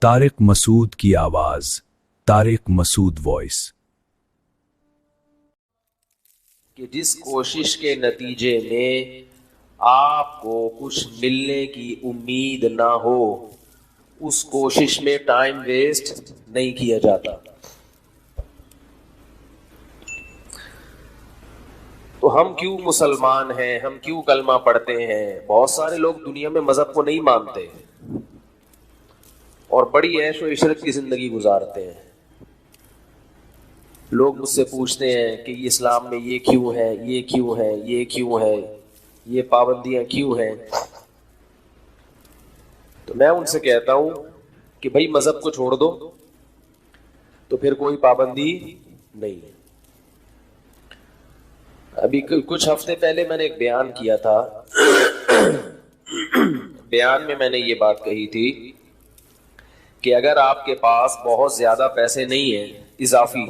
طارق مسعود کی آواز، طارق مسعود وائس۔ کہ جس کوشش کے نتیجے میں آپ کو کچھ ملنے کی امید نہ ہو، اس کوشش میں ٹائم ویسٹ نہیں کیا جاتا۔ تو ہم کیوں مسلمان ہیں، ہم کیوں کلمہ پڑھتے ہیں؟ بہت سارے لوگ دنیا میں مذہب کو نہیں مانتے اور بڑی عیش و عشرت کی زندگی گزارتے ہیں۔ لوگ مجھ سے پوچھتے ہیں کہ یہ اسلام میں یہ کیوں ہے، یہ کیوں ہے، یہ کیوں ہے، یہ پابندیاں کیوں ہیں؟ تو میں ان سے کہتا ہوں کہ بھائی مذہب کو چھوڑ دو تو پھر کوئی پابندی نہیں ہے۔ ابھی کچھ ہفتے پہلے میں نے ایک بیان کیا تھا، بیان میں نے یہ بات کہی تھی کہ اگر آپ کے پاس بہت زیادہ پیسے نہیں ہیں اضافی،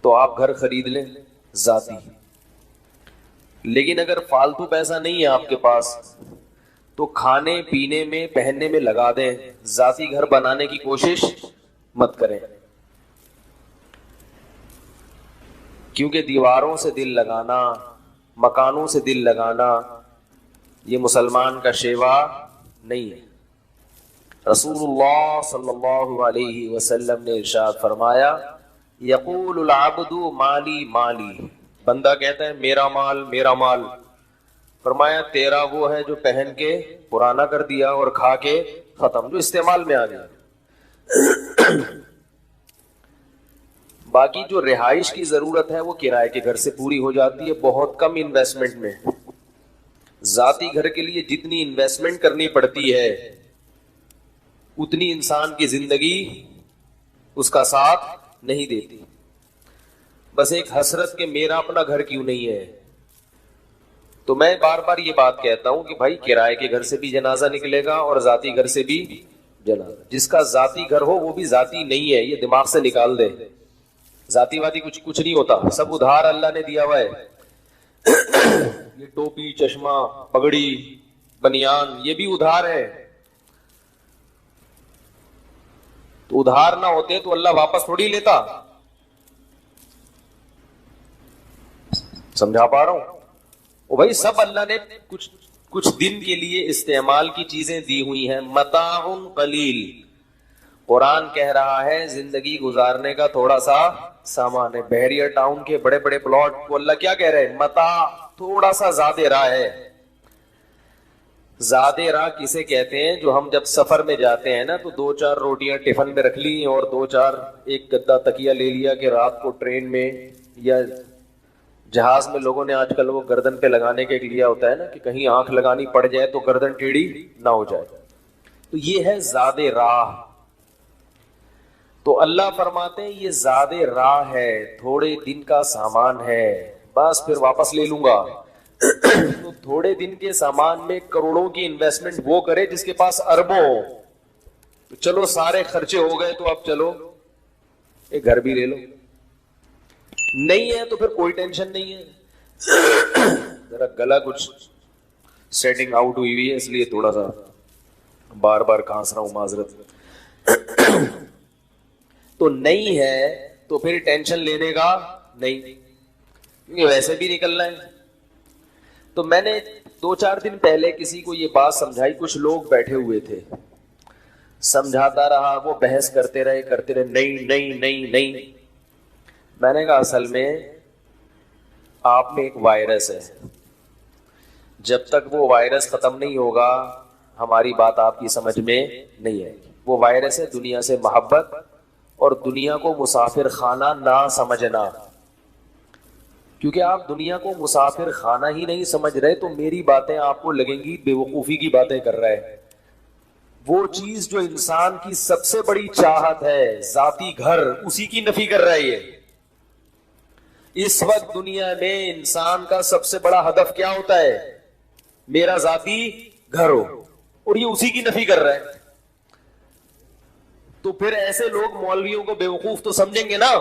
تو آپ گھر خرید لیں ذاتی، لیکن اگر فالتو پیسہ نہیں ہے آپ کے پاس تو کھانے پینے میں پہننے میں لگا دیں، ذاتی گھر بنانے کی کوشش مت کریں، کیونکہ دیواروں سے دل لگانا، مکانوں سے دل لگانا یہ مسلمان کا شیوا نہیں ہے۔ رسول اللہ صلی اللہ علیہ وسلم نے ارشاد فرمایا، یقول العبد مالی مالی، بندہ کہتا ہے میرا مال میرا مال، فرمایا تیرا وہ ہے جو پہن کے پرانا کر دیا اور کھا کے ختم، جو استعمال میں آ گیا۔ باقی جو رہائش کی ضرورت ہے وہ کرائے کے گھر سے پوری ہو جاتی ہے، بہت کم انویسٹمنٹ میں۔ ذاتی گھر کے لیے جتنی انویسٹمنٹ کرنی پڑتی ہے اتنی انسان کی زندگی اس کا ساتھ نہیں دیتی۔ بس ایک حسرت کہ میرا اپنا گھر کیوں نہیں ہے۔ تو میں بار بار یہ بات کہتا ہوں کہ بھائی کرائے کے گھر سے بھی جنازہ نکلے گا اور ذاتی گھر سے بھی جنازہ۔ جس کا ذاتی گھر ہو وہ بھی ذاتی نہیں ہے، یہ دماغ سے نکال دے۔ ذاتی وادی کچھ نہیں ہوتا، سب ادھار اللہ نے دیا ہوا ہے۔ یہ ٹوپی، چشمہ، پگڑی، بنیان یہ بھی ادھار ہے۔ تو ادھار نہ ہوتے تو اللہ واپس تھوڑی لیتا۔ سمجھا پا رہا ہوں؟ وہ بھائی سب اللہ نے کچھ دن کے لیے استعمال کی چیزیں دی ہوئی ہیں، متاع قلیل۔ قرآن کہہ رہا ہے زندگی گزارنے کا تھوڑا سا سامان ہے۔ بحریہ ٹاؤن کے بڑے بڑے پلاٹ کو اللہ کیا کہہ رہے ہیں؟ متاع، تھوڑا سا زیادہ راہ ہے۔ زیادہ راہ کسے کہتے ہیں؟ جو ہم جب سفر میں جاتے ہیں نا تو 2-4 روٹیاں ٹفن میں رکھ لی اور 2-4 ایک گدا تکیہ لے لیا کہ رات کو ٹرین میں یا جہاز میں لوگوں نے آج کل وہ گردن پہ لگانے کے لیا ہوتا ہے نا کہ کہیں آنکھ لگانی پڑ جائے تو گردن ٹیڑھی نہ ہو جائے۔ تو یہ ہے زیادہ راہ۔ تو اللہ فرماتے ہیں یہ زیادہ راہ ہے، تھوڑے دن کا سامان ہے، بس پھر واپس لے لوں گا۔ تو تھوڑے دن کے سامان میں کروڑوں کی انویسٹمنٹ وہ کرے جس کے پاس اربوں ہو۔ تو چلو سارے خرچے ہو گئے تو اب چلو ایک گھر بھی لے لو، نہیں ہے تو پھر کوئی ٹینشن نہیں ہے۔ ذرا گلا کچھ سیٹنگ آؤٹ ہوئی ہوئی ہے اس لیے تھوڑا سا بار بار کھانس رہا ہوں، معذرت۔ تو نہیں ہے تو پھر ٹینشن لینے کا نہیں، کیونکہ ویسے بھی نکلنا ہے۔ تو میں نے 2-4 دن پہلے کسی کو یہ بات سمجھائی، کچھ لوگ بیٹھے ہوئے تھے، سمجھاتا رہا، وہ بحث کرتے رہے نہیں نہیں نہیں نہیں۔ میں نے کہا اصل میں آپ میں ایک وائرس ہے، جب تک وہ وائرس ختم نہیں ہوگا ہماری بات آپ کی سمجھ میں نہیں آئے گی۔ وہ وائرس ہے دنیا سے محبت اور دنیا کو مسافر خانہ نہ سمجھنا۔ کیونکہ آپ دنیا کو مسافر خانہ ہی نہیں سمجھ رہے تو میری باتیں آپ کو لگیں گی بے وقوفی کی باتیں کر رہے ہیں۔ وہ چیز جو انسان کی سب سے بڑی چاہت ہے، ذاتی گھر، اسی کی نفی کر رہا ہے یہ۔ اس وقت دنیا میں انسان کا سب سے بڑا ہدف کیا ہوتا ہے؟ میرا ذاتی گھر ہو، اور یہ اسی کی نفی کر رہا ہے۔ تو پھر ایسے لوگ مولویوں کو بیوقوف تو سمجھیں گے نا۔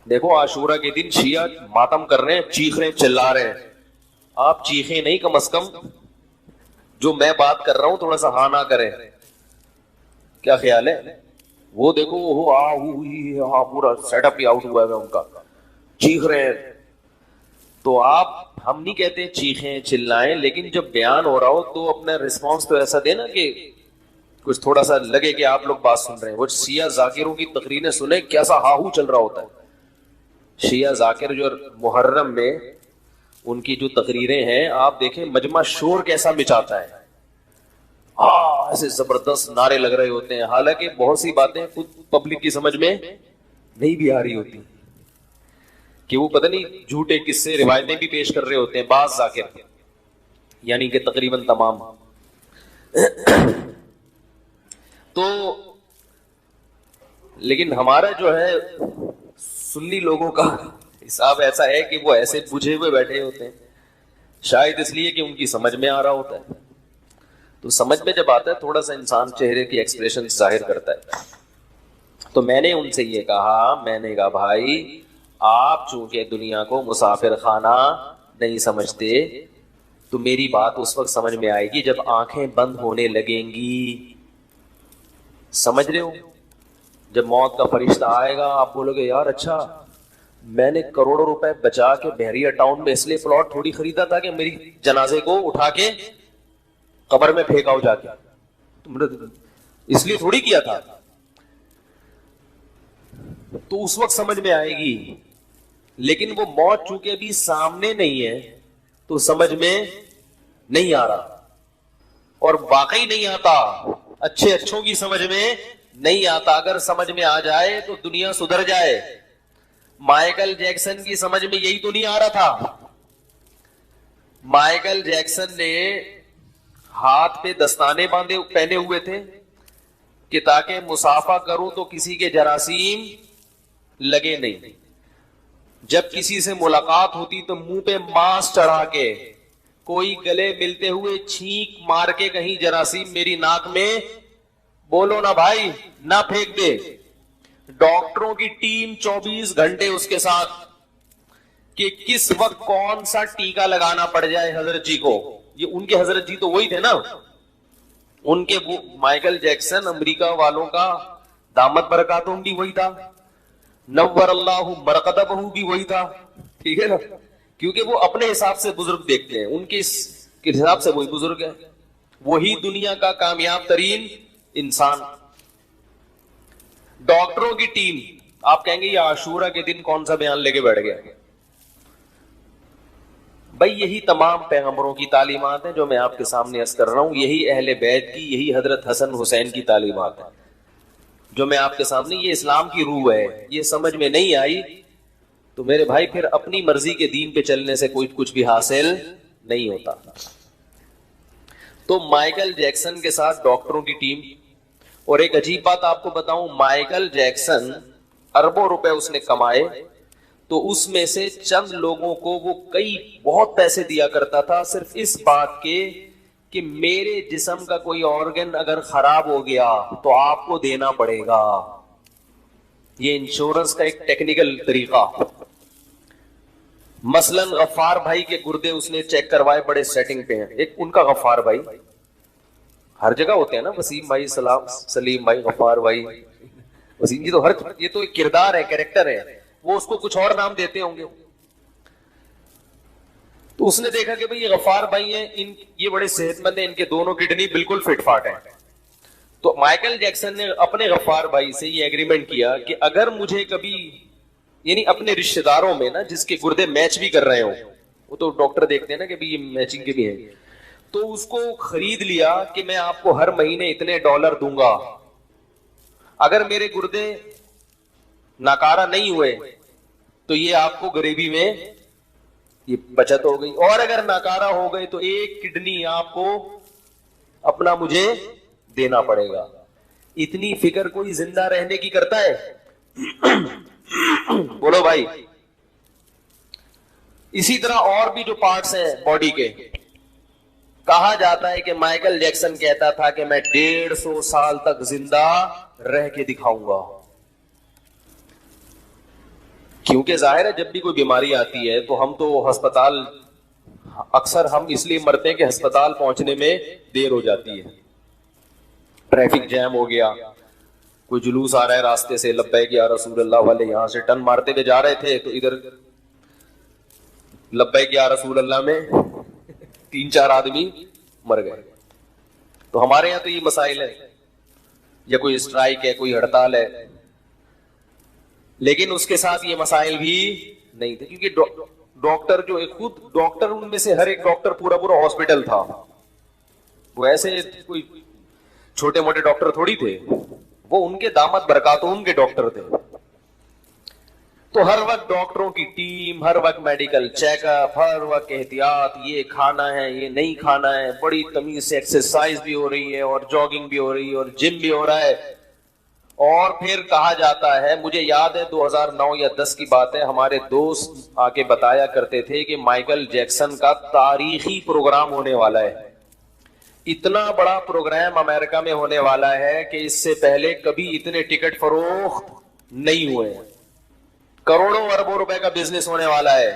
دیکھو عاشورہ کے دن شیعہ ماتم کر رہے ہیں، چیخ رہے ہیں، چلا رہے ہیں۔ آپ چیخیں نہیں، کم از کم جو میں بات کر رہا ہوں تھوڑا سا ہاں نہ کریں. کیا خیال ہے؟ وہ دیکھو وہ پورا سیٹ اپ ہی آؤٹ ہوا ہے ان کا, چیخ رہے ہیں. تو ہم نہیں کہتے چیخیں چلائیں, لیکن جب بیان ہو رہا ہو تو اپنا رسپانس تو ایسا دینا کہ کچھ تھوڑا سا لگے کہ آپ لوگ بات سن رہے ہیں. وہ شیعہ ذاکروں کی تقریریں سنیں کیسا ہاہو چل رہا ہوتا ہے. شیعہ ذاکر جو محرم میں ان کی جو تقریریں ہیں آپ دیکھیں مجمع شور کیسا مچاتا ہے, ایسے زبردست نعرے لگ رہے ہوتے ہیں, حالانکہ بہت سی باتیں خود پبلک کی سمجھ میں نہیں بھی آ رہی ہوتی کہ وہ پتہ نہیں جھوٹے قصے روایتیں بھی پیش کر رہے ہوتے ہیں بعض ذاکر, یعنی کہ تقریباً تمام. تو لیکن ہمارا جو ہے سنی لوگوں کا حساب ایسا ہے کہ وہ ایسے بجھے ہوئے بیٹھے ہوتے ہیں, شاید اس لیے کہ ان کی سمجھ میں آ رہا ہوتا ہے. تو سمجھ میں جب آتا ہے تھوڑا سا انسان چہرے کی ایکسپریشن ظاہر کرتا ہے. تو میں نے ان سے یہ کہا, میں نے کہا بھائی آپ چونکہ دنیا کو مسافر خانہ نہیں سمجھتے تو میری بات اس وقت سمجھ میں آئے گی جب آنکھیں بند ہونے لگیں گی. سمجھ رہے ہو؟ جب موت کا فرشتہ آئے گا آپ بولو گے یار اچھا میں نے کروڑوں روپے بچا کے بحریہ ٹاؤن میں اس لیے پلاٹ تھوڑی خریدا تھا کہ میری جنازے کو اٹھا کے قبر میں پھینکاؤ جا کے, اس لیے تھوڑی کیا تھا. تو اس وقت سمجھ میں آئے گی, لیکن وہ موت چونکہ ابھی سامنے نہیں ہے تو سمجھ میں نہیں آ رہا, اور واقعی نہیں آتا, اچھے اچھوں کی سمجھ میں نہیں آتا. اگر سمجھ میں آ جائے تو دنیا سدھر جائے. مائیکل جیکسن کی سمجھ میں یہی تو نہیں آ رہا تھا. مائیکل جیکسن نے ہاتھ پہ دستانے باندھے پہنے ہوئے تھے کہ تاکہ مسافہ کروں تو کسی کے جراثیم لگے نہیں. جب کسی سے ملاقات ہوتی تو منہ پہ ماسک چڑھا کے, کوئی گلے ملتے ہوئے چھینک مار کے کہیں جراثیم میری ناک میں بولو نا بھائی نہ پھینک دے. ڈاکٹروں کی ٹیم 24 گھنٹے اس کے ساتھ کہ کس وقت کون سا ٹیکا لگانا پڑ جائے حضرت جی کو. یہ ان کے حضرت جی تو وہی تھے نا, ان کے مائیکل جیکسن امریکہ والوں کا دامت برکاتوں بھی وہی تھا, نور اللہ مرقدہ بھی وہی تھا. ٹھیک ہے نا, کیونکہ وہ اپنے حساب سے بزرگ دیکھتے ہیں, ان کے حساب سے وہی بزرگ ہے, وہی دنیا کا کامیاب ترین انسان. ڈاکٹروں کی ٹیم, آپ کہیں گے یہ عاشورہ کے دن کون سا بیان لے کے بیٹھ گیا. بھائی یہی تمام پیغمبروں کی تعلیمات ہیں جو میں آپ کے سامنے عرض کر رہا ہوں, یہی اہل بیت کی, یہی حضرت حسن حسین کی تعلیمات ہیں جو میں آپ کے سامنے, یہ اسلام کی روح ہے. یہ سمجھ میں نہیں آئی تو میرے بھائی پھر اپنی مرضی کے دین پہ چلنے سے کوئی کچھ بھی حاصل نہیں ہوتا. تو مائیکل جیکسن کے ساتھ ڈاکٹروں کی ٹیم, اور ایک عجیب بات آپ کو بتاؤں, مائیکل جیکسن اربوں روپے اس نے کمائے تو اس میں سے چند لوگوں کو وہ کئی بہت پیسے دیا کرتا تھا صرف اس بات کے کہ میرے جسم کا کوئی آرگن اگر خراب ہو گیا تو آپ کو دینا پڑے گا. یہ انشورنس کا ایک ٹیکنیکل طریقہ. مثلا غفار بھائی کے گردے اس نے چیک کروائے, بڑے سیٹنگ پہ ہیں. ایک ان کا غفار بھائی ہر جگہ ہوتے ہیں نا, وسیم بھائی, سلیم بھائی, غفار بھائی, وسیم جی تو ہر, یہ تو ایک کردار ہے, کریکٹر ہے, وہ اس کو کچھ اور نام دیتے ہوں گے. تو اس نے دیکھا کہ بھئی یہ غفار بھائی ہیں, یہ بڑے صحت مند ہیں, ان کے دونوں کڈنی بالکل فٹ فاٹ ہیں. تو مائیکل جیکسن نے اپنے غفار بھائی سے یہ ایگریمنٹ کیا کہ اگر مجھے کبھی, یعنی اپنے رشتہ داروں میں نا جس کے گردے میچ بھی کر رہے ہوں, وہ تو ڈاکٹر دیکھتے ہیں نا کہ یہ میچنگ کے بھی ہیں, تو اس کو خرید لیا کہ میں آپ کو ہر مہینے اتنے ڈالر دوں گا. اگر میرے گردے ناکارہ نہیں ہوئے تو یہ آپ کو غریبی میں یہ بچت ہو گئی, اور اگر ناکارہ ہو گئے تو ایک کڈنی آپ کو اپنا مجھے دینا پڑے گا. اتنی فکر کوئی زندہ رہنے کی کرتا ہے؟ بولو بھائی. اسی طرح اور بھی جو پارٹس ہیں باڈی کے, کہا جاتا ہے کہ مائیکل جیکسن کہتا تھا کہ میں 150 سال تک زندہ رہ کے دکھاؤں گا. کیونکہ ظاہر ہے جب بھی کوئی بیماری آتی ہے تو ہم تو ہسپتال اکثر ہم اس لیے مرتے ہیں کہ ہسپتال پہنچنے میں دیر ہو جاتی ہے، ٹریفک جیم ہو گیا، کوئی جلوس آ رہا ہے راستے سے، لبیک یا رسول اللہ والے یہاں سے ٹرن مارتے ہوئے جا رہے تھے تو ادھر لبیک یا رسول اللہ میں 3-4 آدمی مر گئے. تو ہمارے یہاں تو یہ مسائل ہے، یا کوئی اسٹرائک ہے، کوئی ہڑتال ہے، لیکن اس کے ساتھ یہ مسائل بھی نہیں تھے، کیونکہ ڈاکٹر جو خود ڈاکٹر، ان میں سے ہر ایک ڈاکٹر پورا ہاسپٹل تھا، وہ ایسے کوئی چھوٹے موٹے ڈاکٹر تھوڑی تھے، وہ ان کے دامت برکاتوں ان کے ڈاکٹر تھے. تو ہر وقت ڈاکٹروں کی ٹیم، ہر وقت میڈیکل چیک اپ، ہر وقت احتیاط، یہ کھانا ہے یہ نہیں کھانا ہے، بڑی تمیز سے ایکسرسائز بھی ہو رہی ہے اور جاگنگ بھی ہو رہی ہے اور جم بھی ہو رہا ہے. اور پھر کہا جاتا ہے، مجھے یاد ہے 2009 یا 10 کی بات ہے، ہمارے دوست آ کے بتایا کرتے تھے کہ مائیکل جیکسن کا تاریخی پروگرام ہونے والا ہے. اتنا بڑا پروگرام امریکہ میں ہونے والا ہے کہ اس سے پہلے کبھی اتنے ٹکٹ فروخت نہیں ہوئے ہیں، کروڑوں اربوں روپے کا بزنس ہونے والا ہے.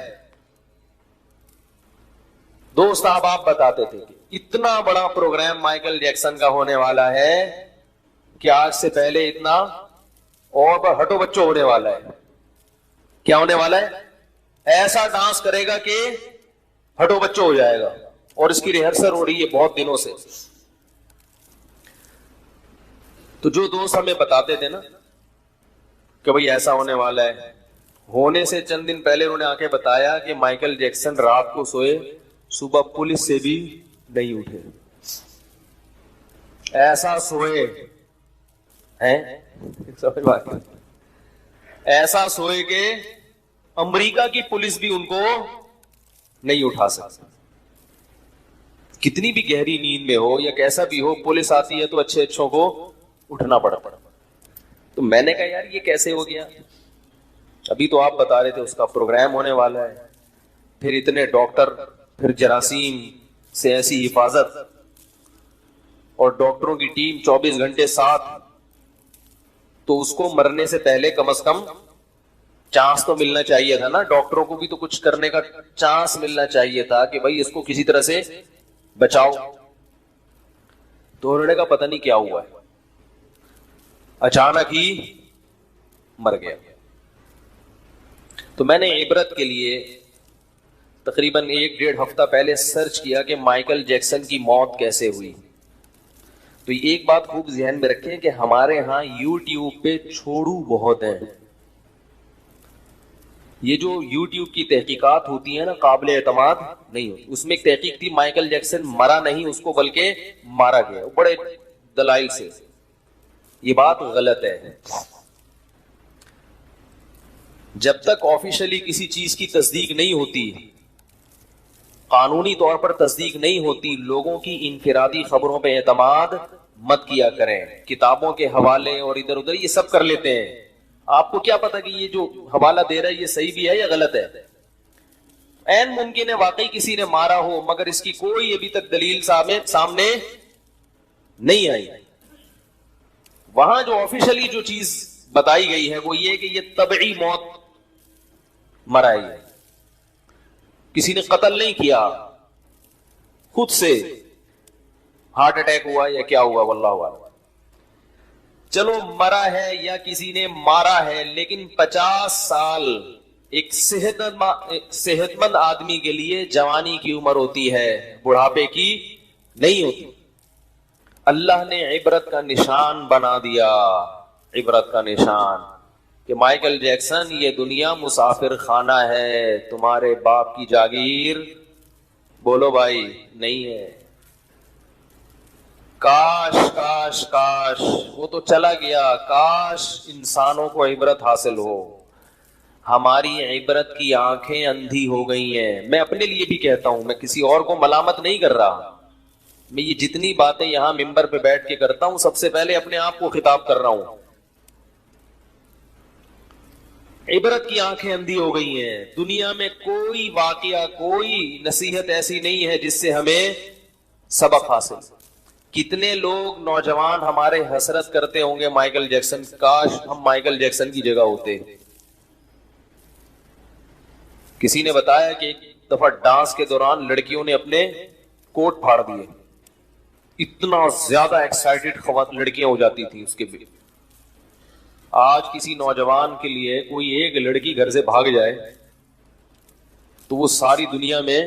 دوست آپ بتاتے تھے کہ اتنا بڑا پروگرام مائیکل جیکسن کا ہونے والا ہے کہ آج سے پہلے اتنا اور ہٹو بچوں ہونے والا ہے. کیا ہونے والا ہے؟ ایسا ڈانس کرے گا کہ ہٹو بچوں ہو جائے گا، اور اس کی ریہرسل ہو رہی ہے بہت دنوں سے. تو جو دوست ہمیں بتاتے تھے نا کہ بھئی ایسا ہونے والا ہے، ہونے سے چند دن پہلے انہوں نے آ کے بتایا کہ مائیکل جیکسن رات کو سوئے، صبح پولیس سے بھی نہیں اٹھے. ایسا سوئے ایسا سوئے کہ امریکہ کی پولیس بھی ان کو نہیں اٹھا سکتی. کتنی بھی گہری نیند میں ہو یا کیسا بھی ہو، پولیس آتی ہے تو اچھے اچھوں کو اٹھنا پڑا. تو میں نے کہا یار یہ کیسے ہو گیا؟ ابھی تو آپ بتا رہے تھے اس کا پروگرام ہونے والا ہے، پھر اتنے ڈاکٹر، پھر جراثیم سے ایسی حفاظت، اور ڈاکٹروں کی ٹیم 24 گھنٹے ساتھ. تو اس کو مرنے سے پہلے کم از کم چانس تو ملنا چاہیے تھا نا، ڈاکٹروں کو بھی تو کچھ کرنے کا چانس ملنا چاہیے تھا کہ بھائی اس کو کسی طرح سے بچاؤ. تو انہوں نے کہا پتہ نہیں کیا ہوا ہے، اچانک ہی مر گیا. تو میں نے عبرت کے لیے تقریباً 1-1.5 ہفتہ پہلے سرچ کیا کہ مائیکل جیکسن کی موت کیسے ہوئی. تو ایک بات خوب ذہن میں رکھیں کہ ہمارے ہاں یوٹیوب پہ چھوڑو بہت ہیں. یہ جو یوٹیوب کی تحقیقات ہوتی ہیں نا، قابل اعتماد نہیں ہوتی. اس میں ایک تحقیق تھی، مائیکل جیکسن مرا نہیں، اس کو بلکہ مارا گیا، بڑے دلائل سے. یہ بات غلط ہے. جب تک آفیشلی کسی چیز کی تصدیق نہیں ہوتی، قانونی طور پر تصدیق نہیں ہوتی، لوگوں کی انفرادی خبروں پہ اعتماد مت کیا کریں. کتابوں کے حوالے اور ادھر ادھر یہ سب کر لیتے ہیں. آپ کو کیا پتا کہ یہ جو حوالہ دے رہا ہے یہ صحیح بھی ہے یا غلط ہے؟ عین ممکن ہے واقعی کسی نے مارا ہو، مگر اس کی کوئی ابھی تک دلیل سامنے نہیں آئی. وہاں جو آفیشلی جو چیز بتائی گئی ہے وہ یہ کہ یہ طبعی موت مرا ہے، کسی نے قتل نہیں کیا، خود سے ہارٹ اٹیک ہوا یا کیا ہوا واللہ اعلم. چلو مرا ہے یا کسی نے مارا ہے، لیکن 50 سال ایک صحت مند آدمی کے لیے جوانی کی عمر ہوتی ہے، بڑھاپے کی نہیں ہوتی. اللہ نے عبرت کا نشان بنا دیا، عبرت کا نشان کہ مائیکل جیکسن یہ دنیا مسافر خانہ ہے، تمہارے باپ کی جاگیر بولو بھائی نہیں ہے. کاش کاش کاش وہ تو چلا گیا، کاش انسانوں کو عبرت حاصل ہو. ہماری عبرت کی آنکھیں اندھی ہو گئی ہیں. میں اپنے لیے بھی کہتا ہوں، میں کسی اور کو ملامت نہیں کر رہا. میں یہ جتنی باتیں یہاں ممبر پہ بیٹھ کے کرتا ہوں، سب سے پہلے اپنے آپ کو خطاب کر رہا ہوں. عبرت کی آنکھیں اندھی ہو گئی ہیں. دنیا میں کوئی واقعہ، کوئی نصیحت ایسی نہیں ہے جس سے ہمیں سبق حاصل. کتنے لوگ نوجوان ہمارے حسرت کرتے ہوں گے مائیکل جیکسن، کاش ہم مائیکل جیکسن کی جگہ ہوتے. کسی نے بتایا کہ دفعہ ڈانس کے دوران لڑکیوں نے اپنے کوٹ پھاڑ دیے. اتنا زیادہ ایکسائٹڈ لڑکیاں ہو جاتی تھیں اس کے بھی. آج کسی نوجوان کے لیے کوئی ایک لڑکی گھر سے بھاگ جائے تو وہ ساری دنیا میں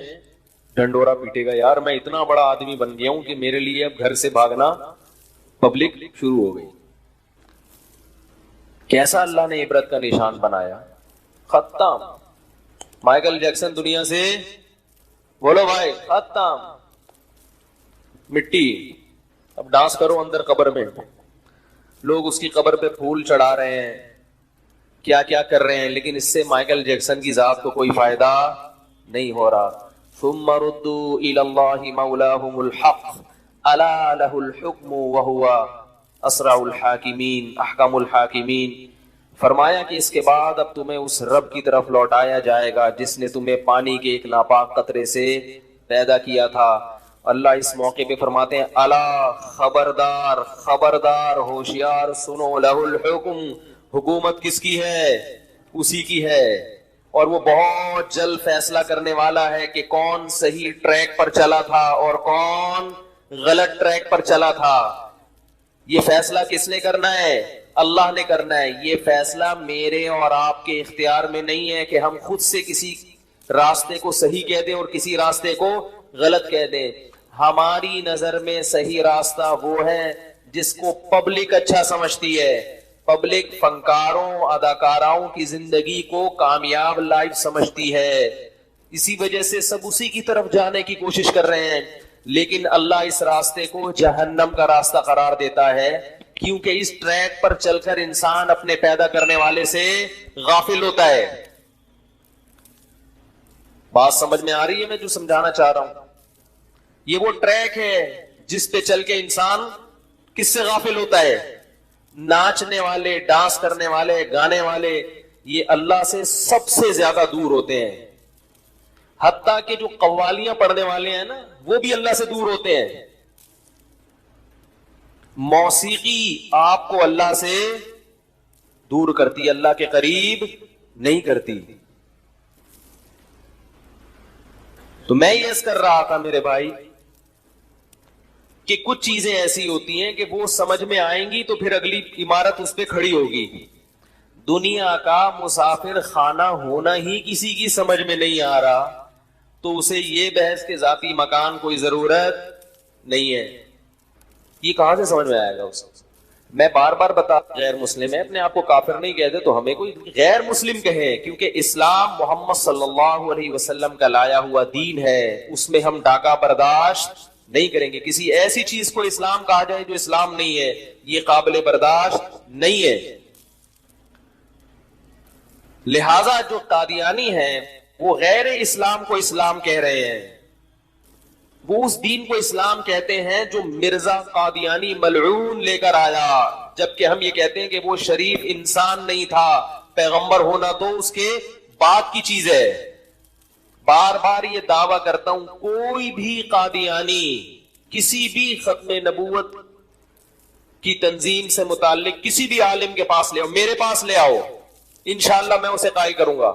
ڈنڈورا پیٹے گا, یار میں اتنا بڑا آدمی بن گیا ہوں کہ میرے لیے اب گھر سے بھاگنا پبلک شروع ہو گئی. کیسا اللہ نے عبرت کا نشان بنایا. ختم. مائیکل جیکسن دنیا سے, بولو بھائی, ختم, مٹی. اب ڈانس کرو اندر قبر میں, لوگ اس کی قبر پہ پھول چڑھا رہے ہیں, کیا کیا کر رہے ہیں, لیکن اس سے مائیکل جیکسن کی ذات کو کوئی فائدہ نہیں ہو رہا. ثم ردوا الى الله مولاهم الحق الا له الحكم وهو اسرع الحاکمین احکم الحاکمین. فرمایا کہ اس کے بعد اب تمہیں اس رب کی طرف لوٹایا جائے گا جس نے تمہیں پانی کے ایک ناپاک قطرے سے پیدا کیا تھا. اللہ اس موقع پہ فرماتے ہیں الا, خبردار, خبردار, ہوشیار, سنو, لہ الحکم, حکومت کس کی ہے؟ اسی کی ہے, اور وہ بہت جلد فیصلہ کرنے والا ہے کہ کون صحیح ٹریک پر چلا تھا اور کون غلط ٹریک پر چلا تھا. یہ فیصلہ کس نے کرنا ہے؟ اللہ نے کرنا ہے. یہ فیصلہ میرے اور آپ کے اختیار میں نہیں ہے کہ ہم خود سے کسی راستے کو صحیح کہہ دیں اور کسی راستے کو غلط کہہ دیں. ہماری نظر میں صحیح راستہ وہ ہے جس کو پبلک اچھا سمجھتی ہے. پبلک فنکاروں, اداکاراؤں کی زندگی کو کامیاب لائف سمجھتی ہے, اسی وجہ سے سب اسی کی طرف جانے کی کوشش کر رہے ہیں. لیکن اللہ اس راستے کو جہنم کا راستہ قرار دیتا ہے, کیونکہ اس ٹریک پر چل کر انسان اپنے پیدا کرنے والے سے غافل ہوتا ہے. بات سمجھ میں آ رہی ہے میں جو سمجھانا چاہ رہا ہوں؟ یہ وہ ٹریک ہے جس پہ چل کے انسان کس سے غافل ہوتا ہے؟ ناچنے والے, ڈانس کرنے والے, گانے والے, یہ اللہ سے سب سے زیادہ دور ہوتے ہیں. حتیٰ کہ جو قوالیاں پڑھنے والے ہیں نا, وہ بھی اللہ سے دور ہوتے ہیں. موسیقی آپ کو اللہ سے دور کرتی, اللہ کے قریب نہیں کرتی. تو میں یہ عرض کر رہا تھا میرے بھائی کہ کچھ چیزیں ایسی ہوتی ہیں کہ وہ سمجھ میں آئیں گی تو پھر اگلی عمارت اس پہ کھڑی ہوگی. دنیا کا مسافر خانہ ہونا ہی کسی کی سمجھ میں نہیں آ رہا تو اسے یہ بحث کے ذاتی مکان کوئی ضرورت نہیں ہے. یہ کہاں سے سمجھ میں آئے گا اسے؟ میں بار بار بتا, غیر مسلم ہے, اپنے آپ کو کافر نہیں کہتے تو ہمیں کوئی غیر مسلم کہے, کیونکہ اسلام محمد صلی اللہ علیہ وسلم کا لایا ہوا دین ہے, اس میں ہم ڈاکہ برداشت نہیں کریں گے. کسی ایسی چیز کو اسلام کہا جائے جو اسلام نہیں ہے, یہ قابل برداشت نہیں ہے. لہذا جو قادیانی ہیں وہ غیر اسلام کو اسلام کہہ رہے ہیں, وہ اس دین کو اسلام کہتے ہیں جو مرزا قادیانی ملعون لے کر آیا, جبکہ ہم یہ کہتے ہیں کہ وہ شریف انسان نہیں تھا, پیغمبر ہونا تو اس کے بعد کی چیز ہے. بار بار یہ دعویٰ کرتا ہوں, کوئی بھی قادیانی کسی بھی ختم نبوت کی تنظیم سے متعلق کسی بھی عالم کے پاس لے آؤ, میرے پاس لے آؤ, انشاءاللہ میں اسے قائل کروں گا.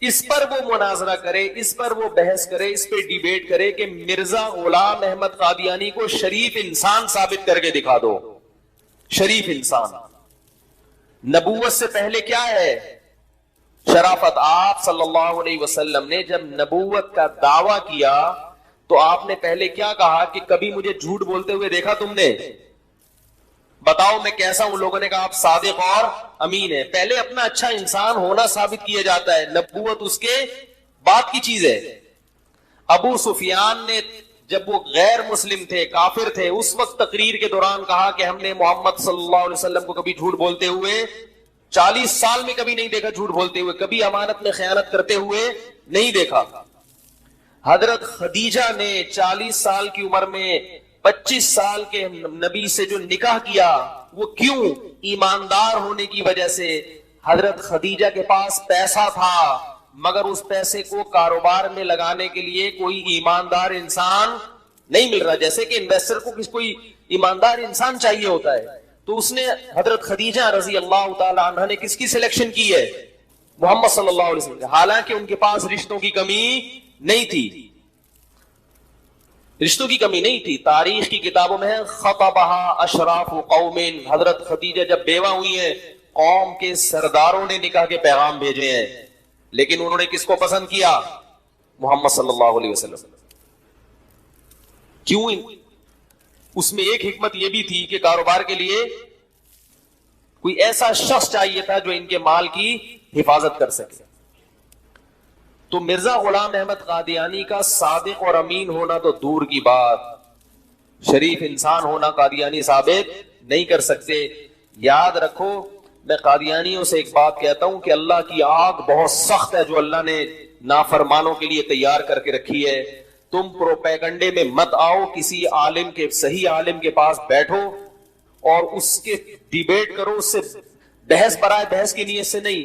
اس پر وہ مناظرہ کرے, اس پر وہ بحث کرے, اس پہ ڈیبیٹ کرے کہ مرزا غلام احمد قادیانی کو شریف انسان ثابت کر کے دکھا دو. شریف انسان نبوت سے پہلے کیا ہے؟ شرافت. آپ صلی اللہ علیہ وسلم نے جب نبوت کا دعویٰ کیا تو آپ نے پہلے کیا کہا کہ کبھی مجھے جھوٹ بولتے ہوئے دیکھا تم نے؟ بتاؤ میں کیسا ہوں؟ لوگوں نے کہا آپ صادق اور امین ہیں. پہلے اپنا اچھا انسان ہونا ثابت کیا جاتا ہے, نبوت اس کے بعد کی چیز ہے. ابو سفیان نے جب وہ غیر مسلم تھے, کافر تھے, اس وقت تقریر کے دوران کہا کہ ہم نے محمد صلی اللہ علیہ وسلم کو کبھی جھوٹ بولتے ہوئے 40 سال میں کبھی نہیں دیکھا, جھوٹ بولتے ہوئے, کبھی امانت میں خیانت کرتے ہوئے نہیں دیکھا. حضرت خدیجہ نے 40 سال کی عمر میں 25 سال کے نبی سے جو نکاح کیا, وہ کیوں؟ ایماندار ہونے کی وجہ سے. حضرت خدیجہ کے پاس پیسہ تھا مگر اس پیسے کو کاروبار میں لگانے کے لیے کوئی ایماندار انسان نہیں مل رہا, جیسے کہ انویسٹر کو کوئی ایماندار انسان چاہیے ہوتا ہے. تو اس نے حضرت خدیجہ رضی اللہ تعالی عنہ نے کس کی سلیکشن کی ہے؟ محمد صلی اللہ علیہ وسلم، حالانکہ ان کے پاس رشتوں کی کمی نہیں تھی، رشتوں کی کمی نہیں تھی. تاریخ کی کتابوں میں ہے خطبہا اشراف قوم، حضرت خدیجہ جب بیوہ ہوئی ہیں قوم کے سرداروں نے نکاح کے پیغام بھیجے ہیں، لیکن انہوں نے کس کو پسند کیا؟ محمد صلی اللہ علیہ وسلم. کیوں؟ اس میں ایک حکمت یہ بھی تھی کہ کاروبار کے لیے کوئی ایسا شخص چاہیے تھا جو ان کے مال کی حفاظت کر سکے. تو مرزا غلام احمد قادیانی کا صادق اور امین ہونا تو دور کی بات، شریف انسان ہونا قادیانی ثابت نہیں کر سکتے. یاد رکھو، میں قادیانیوں سے ایک بات کہتا ہوں کہ اللہ کی آگ بہت سخت ہے جو اللہ نے نافرمانوں کے لیے تیار کر کے رکھی ہے. تم پروپیگنڈے میں مت آؤ، کسی عالم کے، صحیح عالم کے پاس بیٹھو اور اس کے ڈیبیٹ کرو، اس سے بحث برائے بحث کی نیت سے نہیں،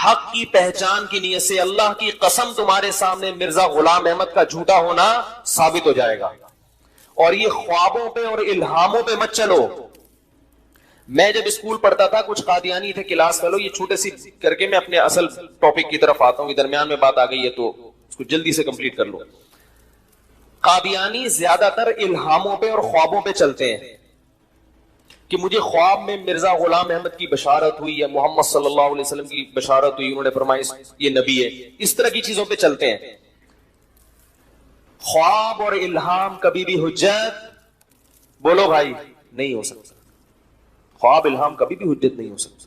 حق کی پہچان کی نیت سے. اللہ کی قسم تمہارے سامنے مرزا غلام احمد کا جھوٹا ہونا ثابت ہو جائے گا. اور یہ خوابوں پہ اور الہاموں پہ مت چلو. میں جب اسکول پڑھتا تھا کچھ قادیانی تھے کلاس فیلو، یہ چھوٹے سی کر کے میں اپنے اصل ٹاپک کی طرف آتا ہوں، یہ درمیان میں بات آ گئی ہے تو اس کو جلدی سے کمپلیٹ کر لو. قادیانی زیادہ تر الہاموں پہ اور خوابوں پہ چلتے ہیں کہ مجھے خواب میں مرزا غلام احمد کی بشارت ہوئی یا محمد صلی اللہ علیہ وسلم کی بشارت ہوئی، انہوں نے فرمایا یہ نبی ہے. اس طرح کی چیزوں پہ چلتے ہیں. خواب اور الہام کبھی بھی حجت، بولو بھائی، نہیں ہو سکتا. خواب الہام کبھی بھی حجت نہیں ہو سکتا.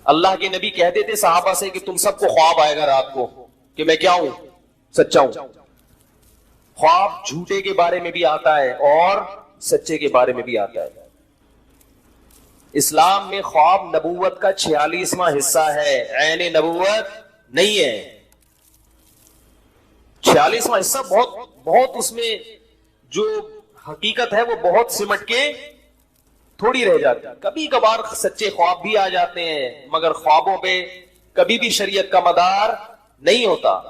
اللہ کے نبی کہتے تھے صحابہ سے کہ تم سب کو خواب آئے گا رات کو کہ میں کیا ہوں؟ سچا ہوں. خواب جھوٹے کے بارے میں بھی آتا ہے اور سچے کے بارے میں بھی آتا ہے. اسلام میں خواب نبوت کا 46واں حصہ ہے، عین نبوت نہیں ہے. 46واں حصہ بہت اس میں جو حقیقت ہے وہ بہت سمٹ کے تھوڑی رہ جاتی ہے. کبھی کبھار سچے خواب بھی آ جاتے ہیں، مگر خوابوں پہ کبھی بھی شریعت کا مدار نہیں ہوتا.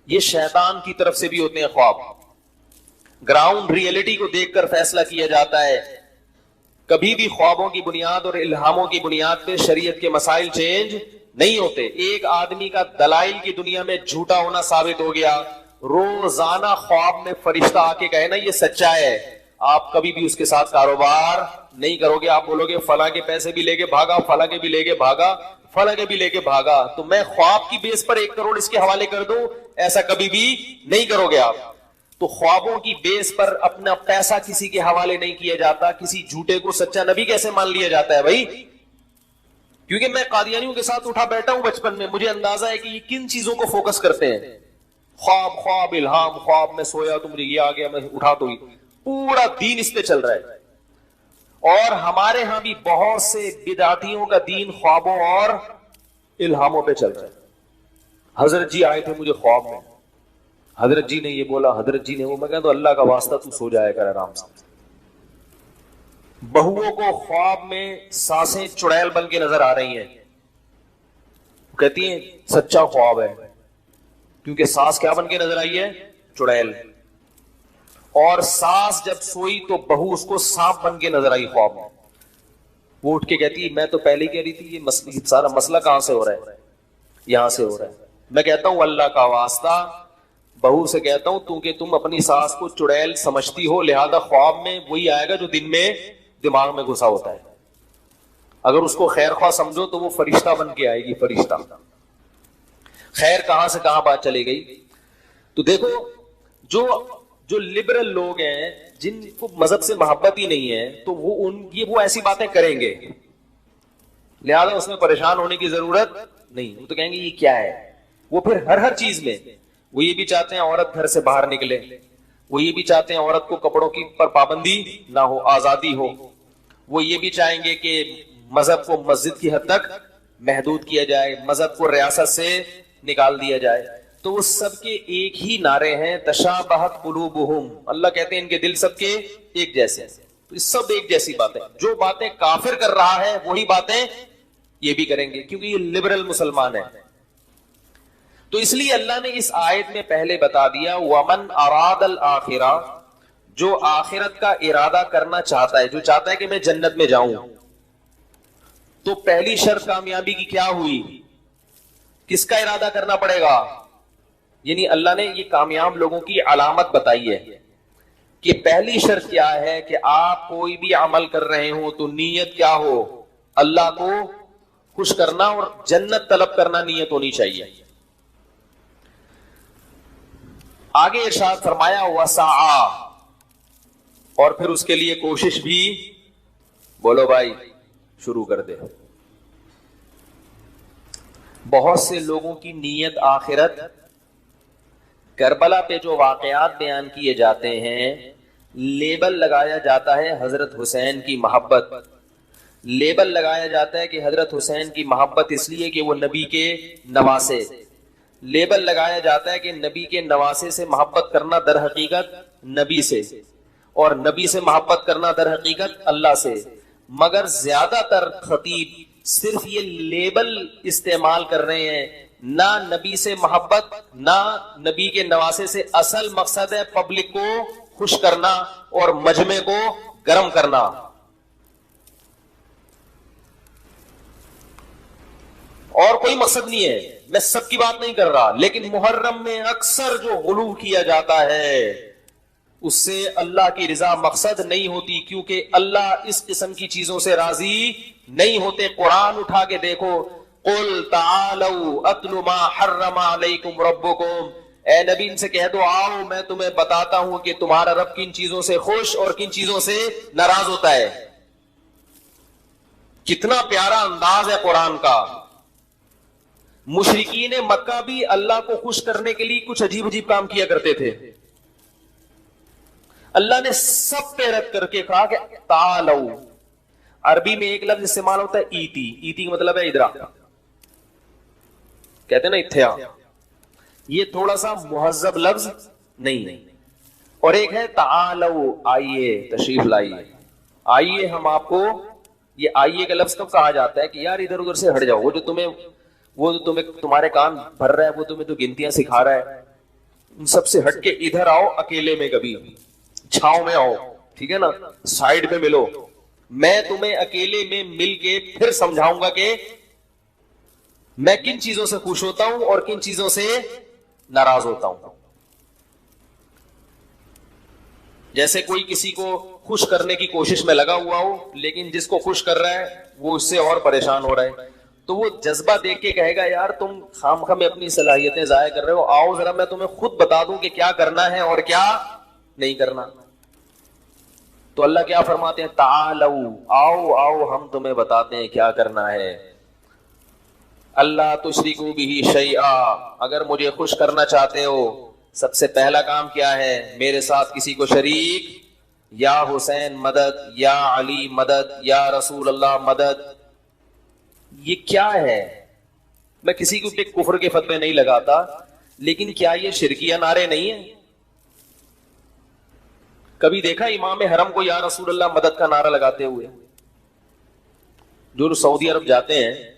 یہ شیطان کی طرف سے بھی ہوتے ہیں خواب. گراؤنڈ ریئلٹی کو دیکھ کر فیصلہ کیا جاتا ہے. کبھی بھی خوابوں کی بنیاد اور الہاموں کی بنیاد پہ شریعت کے مسائل چینج نہیں ہوتے. ایک آدمی کا دلائل کی دنیا میں جھوٹا ہونا ثابت ہو گیا، روزانہ خواب میں فرشتہ آ کے کہے نا یہ سچا ہے، آپ کبھی بھی اس کے ساتھ کاروبار نہیں کرو گے. آپ بولو گے فلاں کے پیسے بھی لے کے بھاگا، فلاں کے بھی لے کے بھاگا، فلاں کے بھی لے کے بھاگا، تو میں خواب کی بیس پر 1 کروڑ اس کے حوالے کر دوں، ایسا کبھی بھی نہیں کرو گے آپ. تو خوابوں کی بیس پر اپنا پیسہ کسی کے حوالے نہیں کیا جاتا. کسی جھوٹے کو سچا نبی کیسے مان لیا جاتا ہے بھائی؟ کیونکہ میں قادیانیوں کے ساتھ اٹھا بیٹھا ہوں بچپن میں، مجھے اندازہ ہے کہ یہ کن چیزوں کو فوکس کرتے ہیں. خواب الہام، خواب میں سویا تو مجھے یہ آ گیا، میں اٹھا تو پورا دین اس پہ چل رہا ہے. اور ہمارے ہاں بھی بہت سے بدعتیوں کا دین خوابوں اور الہاموں پہ چل رہا ہے. حضرت جی آئے تھے مجھے خواب میں، حضرت جی نے یہ بولا، حضرت جی نے وہ. میں کہا تو اللہ کا واسطہ تو سو جایا کر آرام سے. بہوؤں کو خواب میں سانسیں چڑیل بن کے نظر آ رہی ہیں، کہتی ہیں سچا خواب ہے، کیونکہ سانس کیا بن کے نظر آئی ہے؟ چڑیل. اور ساس جب سوئی تو بہو اس کو سانپ بن کے نظر آئی خواب میں. وہ اٹھ کے کہتی میں تو پہلے ہی کہہ رہی تھی یہ سارا مسئلہ کہاں سے ہو رہا ہے؟ یہاں سے ہو رہا ہے. میں کہتا ہوں اللہ کا واسطہ، بہو سے کہتا ہوں تو کہ تم اپنی ساس کو چڑیل سمجھتی ہو، لہذا خواب میں وہی آئے گا جو دن میں دماغ میں گھسا ہوتا ہے. اگر اس کو خیر خواہ سمجھو تو وہ فرشتہ بن کے آئے گی، فرشتہ. خیر کہاں سے کہاں بات چلے گئی. تو دیکھو جو لبرل لوگ ہیں جن کو مذہب سے محبت ہی نہیں ہے تو وہ ایسی باتیں کریں گے، لہذا اس میں پریشان ہونے کی ضرورت نہیں. وہ تو کہیں گے یہ کیا ہے. وہ پھر ہر چیز میں وہ یہ بھی چاہتے ہیں عورت گھر سے باہر نکلے، وہ یہ بھی چاہتے ہیں عورت کو کپڑوں کی پر پابندی نہ ہو، آزادی ہو. وہ یہ بھی چاہیں گے کہ مذہب کو مسجد کی حد تک محدود کیا جائے، مذہب کو ریاست سے نکال دیا جائے. تو وہ سب کے ایک ہی نعرے ہیں، تشابہت قلوبہم. اللہ کہتے ہیں ان کے دل سب کے ایک جیسے ہیں. تو سب ایک جیسی باتیں، جو باتیں کافر کر رہا ہے وہی باتیں یہ بھی کریں گے، کیونکہ یہ لبرل مسلمان ہیں. تو اس لیے اللہ نے اس آیت میں پہلے بتا دیا وَمَنْ أَرَادَ الْآخِرَةَ، جو آخرت کا ارادہ کرنا چاہتا ہے، جو چاہتا ہے کہ میں جنت میں جاؤں، تو پہلی شرط کامیابی کی کیا ہوئی؟ کس کا ارادہ کرنا پڑے گا؟ یعنی اللہ نے یہ کامیاب لوگوں کی علامت بتائی ہے کہ پہلی شرط کیا ہے کہ آپ کوئی بھی عمل کر رہے ہو تو نیت کیا ہو؟ اللہ کو خوش کرنا اور جنت طلب کرنا نیت ہونی چاہیے. آگے ارشاد فرمایا وسعا، اور پھر اس کے لیے کوشش بھی. بولو بھائی شروع کر دے. بہت سے لوگوں کی نیت آخرت. کربلا پہ جو واقعات بیان کیے جاتے ہیں لیبل لگایا جاتا ہے حضرت حسین کی محبت. لیبل لگایا جاتا ہے کہ حضرت حسین کی محبت اس لیے کہ وہ نبی کے نواسے. لیبل لگایا جاتا ہے کہ نبی کے نواسے سے محبت کرنا در حقیقت نبی سے، اور نبی سے محبت کرنا در حقیقت اللہ سے. مگر زیادہ تر خطیب صرف یہ لیبل استعمال کر رہے ہیں، نہ نبی سے محبت نہ نبی کے نواسے سے. اصل مقصد ہے پبلک کو خوش کرنا اور مجمع کو گرم کرنا. اور کوئی مقصد نہیں ہے. میں سب کی بات نہیں کر رہا، لیکن محرم میں اکثر جو غلو کیا جاتا ہے اس سے اللہ کی رضا مقصد نہیں ہوتی، کیونکہ اللہ اس قسم کی چیزوں سے راضی نہیں ہوتے. قرآن اٹھا کے دیکھو، قل تعالوا اتل ما حرم علیکم ربکم، اے نبی ان سے کہہ دو آؤ میں تمہیں بتاتا ہوں کہ تمہارا رب کن چیزوں سے خوش اور کن چیزوں سے ناراض ہوتا ہے. کتنا پیارا انداز ہے قرآن کا. مشرکین مکہ بھی اللہ کو خوش کرنے کے لیے کچھ عجیب عجیب کام کیا کرتے تھے. اللہ نے سب پہ رد کر کے کہا کہ تعالو. عربی میں ایک لفظ استعمال ہوتا ہے ایتی. ایتی کا مطلب ہے ادھر آ، کہتے ہیں نا اتھے آ. یہ تھوڑا سا مہذب لفظ نہیں. اور ایک ہے تعالو، آئیے تشریف لائیے. آئیے ہم آپ کو، یہ آئیے کا لفظ کب کہا جاتا ہے کہ یار ادھر ادھر سے ہٹ جاؤ، وہ جو تمہیں تمہارے کان بھر رہا ہے، وہ تمہیں تو گنتیاں سکھا رہا ہے، ان سب سے ہٹ کے ادھر آؤ، اکیلے میں کبھی چھاؤں میں آؤ، ٹھیک ہے نا، سائیڈ پہ ملو، میں تمہیں اکیلے میں مل کے پھر سمجھاؤں گا کہ میں کن چیزوں سے خوش ہوتا ہوں اور کن چیزوں سے ناراض ہوتا ہوں. جیسے کوئی کسی کو خوش کرنے کی کوشش میں لگا ہوا ہو، لیکن جس کو خوش کر رہا ہے وہ اس سے اور پریشان ہو رہا ہے، تو وہ جذبہ دیکھ کے کہے گا یار تم خامخواہ میں اپنی صلاحیتیں ضائع کر رہے ہو، آؤ ذرا میں تمہیں خود بتا دوں کہ کیا کرنا ہے اور کیا نہیں کرنا. تو اللہ کیا فرماتے ہیں؟ تعالو، آؤ آؤ ہم تمہیں بتاتے ہیں کیا کرنا ہے. اللہ تشرکوا بہ شیئا، اگر مجھے خوش کرنا چاہتے ہو سب سے پہلا کام کیا ہے؟ میرے ساتھ کسی کو شریک، یا حسین مدد، یا علی مدد، یا رسول اللہ مدد. یہ کیا ہے؟ میں کسی کو کفر کے فتوے نہیں لگاتا، لیکن کیا یہ شرکیہ نعرے نہیں ہیں؟ کبھی دیکھا امام حرم کو یا رسول اللہ مدد کا نعرہ لگاتے ہوئے؟ جو سعودی عرب جاتے ہیں،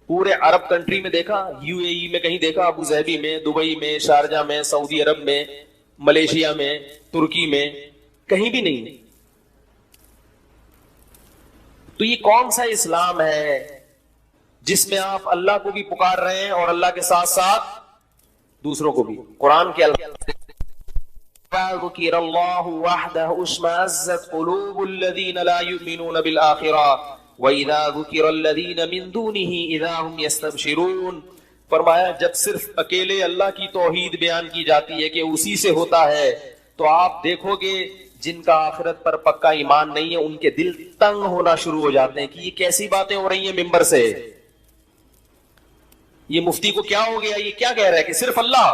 پورے عرب کنٹری میں دیکھا، یو اے ای میں کہیں دیکھا، ابو ظہبی میں، دبئی میں، شارجہ میں، سعودی عرب میں، ملیشیا میں، ترکی میں، کہیں بھی نہیں. تو یہ کون سا اسلام ہے جس میں آپ اللہ کو بھی پکار رہے ہیں اور اللہ کے ساتھ ساتھ دوسروں کو بھی؟ قرآن کے ذکر اللہ وحدہ اشمئزت قلوب الذین لا یؤمنون بالآخرہ وَإِذَا ذُكِرَ الَّذِينَ مِن دُونِهِ إِذَا هُمْ يَسْتَبْشِرُونَ. فرمایا جب صرف اکیلے اللہ کی توحید بیان کی جاتی ہے کہ اسی سے ہوتا ہے، تو آپ دیکھو گے جن کا آخرت پر پکا ایمان نہیں ہے ان کے دل تنگ ہونا شروع ہو جاتے ہیں کہ یہ کیسی باتیں ہو رہی ہیں ممبر سے، یہ مفتی کو کیا ہو گیا، یہ کیا کہہ رہا ہے کہ صرف اللہ،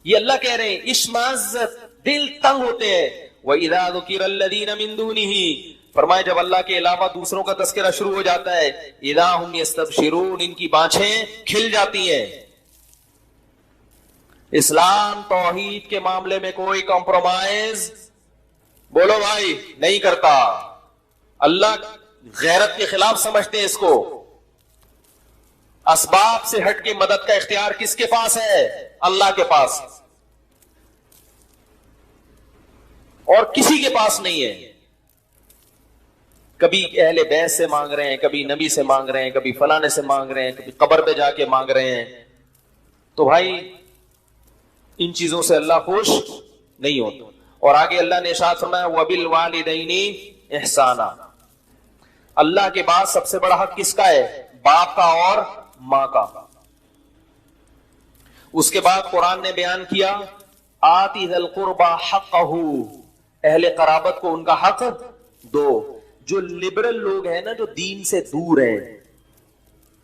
یہ اللہ کہہ رہے ہیں. اشمئزت، دل تنگ ہوتے ہیں. وَإِذَا ذُكِرَ الَّذِينَ مِن دُونِهِ، فرمائے جب اللہ کے علاوہ دوسروں کا تذکرہ شروع ہو جاتا ہے، اذا ہم یستبشرون، ان کی بانچیں کھل جاتی ہیں. اسلام توحید کے معاملے میں کوئی کمپرومائز، بولو بھائی، نہیں کرتا. اللہ غیرت کے خلاف سمجھتے ہیں اس کو. اسباب سے ہٹ کے مدد کا اختیار کس کے پاس ہے؟ اللہ کے پاس، اور کسی کے پاس نہیں ہے. کبھی اہل بیت سے مانگ رہے ہیں، کبھی نبی سے مانگ رہے ہیں، کبھی فلانے سے مانگ رہے ہیں، کبھی قبر پہ جا کے مانگ رہے ہیں. تو بھائی ان چیزوں سے اللہ خوش نہیں ہوتا. اور آگے اللہ نے ارشاد فرمایا وَبِالْوَالِدَيْنِ احسانا. اللہ کے بعد سب سے بڑا حق کس کا ہے؟ باپ کا اور ماں کا. اس کے بعد قرآن نے بیان کیا آتی ذی القربى حقہ، اہل قرابت کو ان کا حق دو. جو لبرل لوگ ہیں نا، جو دین سے دور ہیں،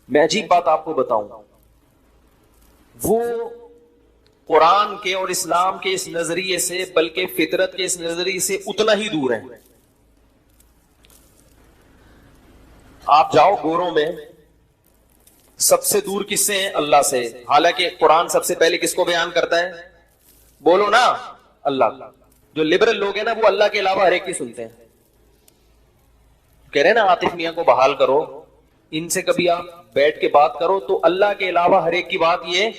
میں عجیب بات آپ کو بتاؤں، وہ قرآن کے اور اسلام کے اس نظریے سے بلکہ فطرت کے اس نظریے سے اتنا ہی دور ہیں. آپ جاؤ گوروں میں، سب سے دور کس سے ہیں؟ اللہ سے. حالانکہ قرآن سب سے پہلے کس کو بیان کرتا ہے؟ بولو نا، اللہ. جو لبرل لوگ ہیں نا، وہ اللہ کے علاوہ ہر ایک کی سنتے ہیں. کہہ رہے ہیں نا عاطف میاں کو بحال کرو، ان سے کبھی آپ بیٹھ کے بات کرو تو اللہ کے علاوہ ہر ایک کی بات یہ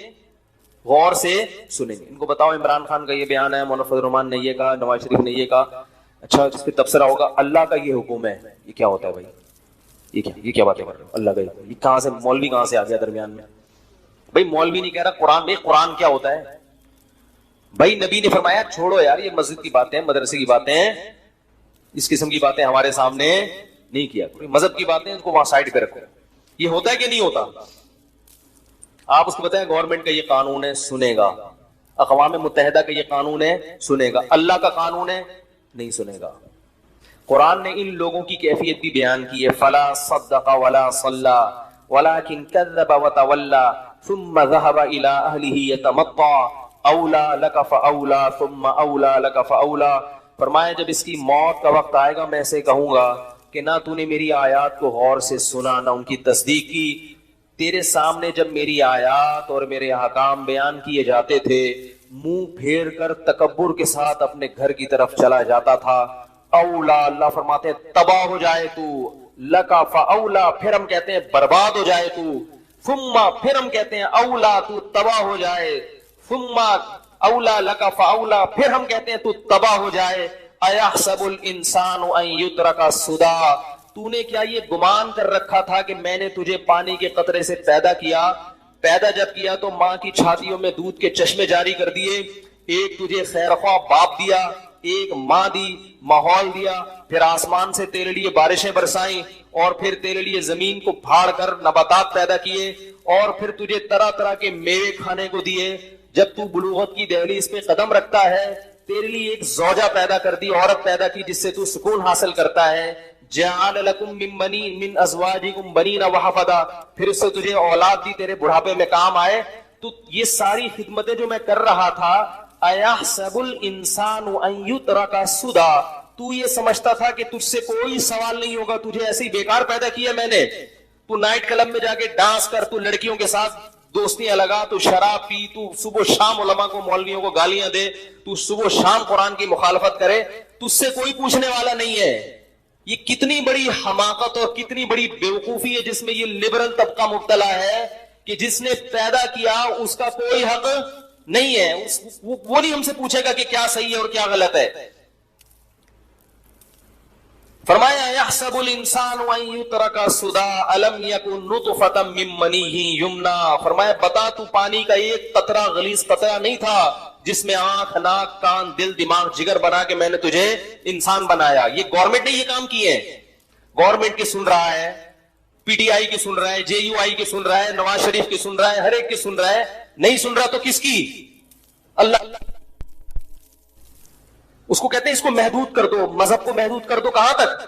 غور سے سنیں گے. ان کو بتاؤ عمران خان کا یہ بیان ہے، مولانا فضل الرحمان نے یہ کہا، نواز شریف نے یہ کہا، اچھا جس پہ تبصرہ ہوگا اللہ کا یہ حکم ہے. یہ کیا ہوتا ہے بھائی؟ یہ کیا باتیں کر رہے ہو؟ اللہ کا یہ کہاں سے؟ مولوی کہاں سے آ گیا درمیان میں؟ بھائی مولوی نہیں کہہ رہا، قرآن. بھائی قرآن کیا ہوتا ہے؟ بھائی نبی نے فرمایا چھوڑو یار یہ مسجد کی باتیں، مدرسے کی باتیں، اس قسم کی باتیں ہمارے سامنے نہیں کیا. مذہب کی باتیں ان کو وہاں سائڈ پہ رکھو. یہ ہوتا ہے کہ نہیں ہوتا؟ آپ اس کو بتائیں گورنمنٹ کا یہ قانون ہے، سنے گا. اقوام متحدہ کا یہ قانون ہے، سنے گا. اللہ کا قانون ہے، نہیں سنے گا. قرآن نے ان لوگوں کی کیفیت بھی بیان کی ہے. فلا صدق ولا صلى ولكن كذب وتولى ثم ذهب الى اهله يتمطى اولى لك فاولى ثم اولى لك فاولى. فرمایا جب اس کی موت کا وقت آئے گا میں اسے کہوں گا کہ نہ تو نے میری آیات کو غور سے سنا نہ ان کی تصدیق کی. تیرے سامنے جب میری آیات اور میرے احکام بیان کیے جاتے تھے منہ پھیر کر تکبر کے ساتھ اپنے گھر کی طرف چلا جاتا تھا. اولا، اللہ فرماتے ہیں تباہ ہو جائے تو. لکا فاولا، پھر ہم کہتے ہیں برباد ہو جائے تو. ثم، پھر ہم کہتے ہیں اولا، تو تباہ ہو جائے. ثم اولا لکا فاولا، پھر ہم کہتے ہیں تو تباہ ہو جائے. ایحسب الانسان ان یترک سدی، تو نے کیا یہ گمان کر رکھا تھا کہ میں نے تجھے پانی کے قطرے سے پیدا کیا؟ پیدا جب کیا تو ماں کی چھاتیوں میں دودھ کے چشمے جاری کر دیے. ایک تجھے خیرخواہ باپ دیا، ایک ماں دی، ماحول دیا، پھر آسمان سے تیرے لیے بارشیں برسائیں، اور پھر تیرے لیے زمین کو پھاڑ کر نباتات پیدا کیے، اور پھر تجھے طرح طرح کے میوے کھانے کو دیے. جب تو بلوغت کی دہلیز پہ قدم رکھتا ہے تیرے لیے ایک زوجہ پیدا کر دی، عورت پیدا کی جس سے تو سکون حاصل کرتا ہے. جعل لکم من ازواجکم بنین وحفدا، پھر اس سے تجھے اولاد دی تیرے بڑھاپے میں کام آئے. تو یہ ساری خدمتیں جو میں کر رہا تھا، ایحسب الانسان ان یترک سدی، تو یہ سمجھتا تھا کہ تجھ سے کوئی سوال نہیں ہوگا، تجھے ایسے ہی بیکار پیدا کیا میں نے. تو نائٹ کلب میں جا کے ڈانس کر، تو لڑکیوں کے ساتھ دوستیاں لگا، تو شراب پی، تو صبح و شام علماء کو مولویوں کو گالیاں دے، تو صبح و شام قرآن کی مخالفت کرے، تجھ سے کوئی پوچھنے والا نہیں ہے. یہ کتنی بڑی حماقت اور کتنی بڑی بیوقوفی ہے جس میں یہ لبرل طبقہ مبتلا ہے کہ جس نے پیدا کیا اس کا کوئی حق نہیں ہے. وہ نہیں ہم سے پوچھے گا کہ کیا صحیح ہے اور کیا غلط ہے. فرمایا یحسب الانسان ان یترک سدی الم یکن نطفۃ من منی یمنی. فرمایا بتا تو پانی کا ایک قطرہ، غلیظ قطرہ نہیں تھا جس میں آنکھ، ناک، کان، دل، دماغ، جگر بنا کے میں نے تجھے انسان بنایا. یہ گورنمنٹ نے یہ کام کیے ہیں. گورنمنٹ کی سن رہا ہے، پی ٹی آئی کی سن رہا ہے، جے یو آئی کی سن رہا ہے، نواز شریف کی سن رہا ہے، ہر ایک کی سن رہا ہے. نہیں سن رہا تو کس کی؟ اللہ. اس کو کہتے ہیں اس کو محدود کر دو، مذہب کو محدود کر دو. کہاں تک؟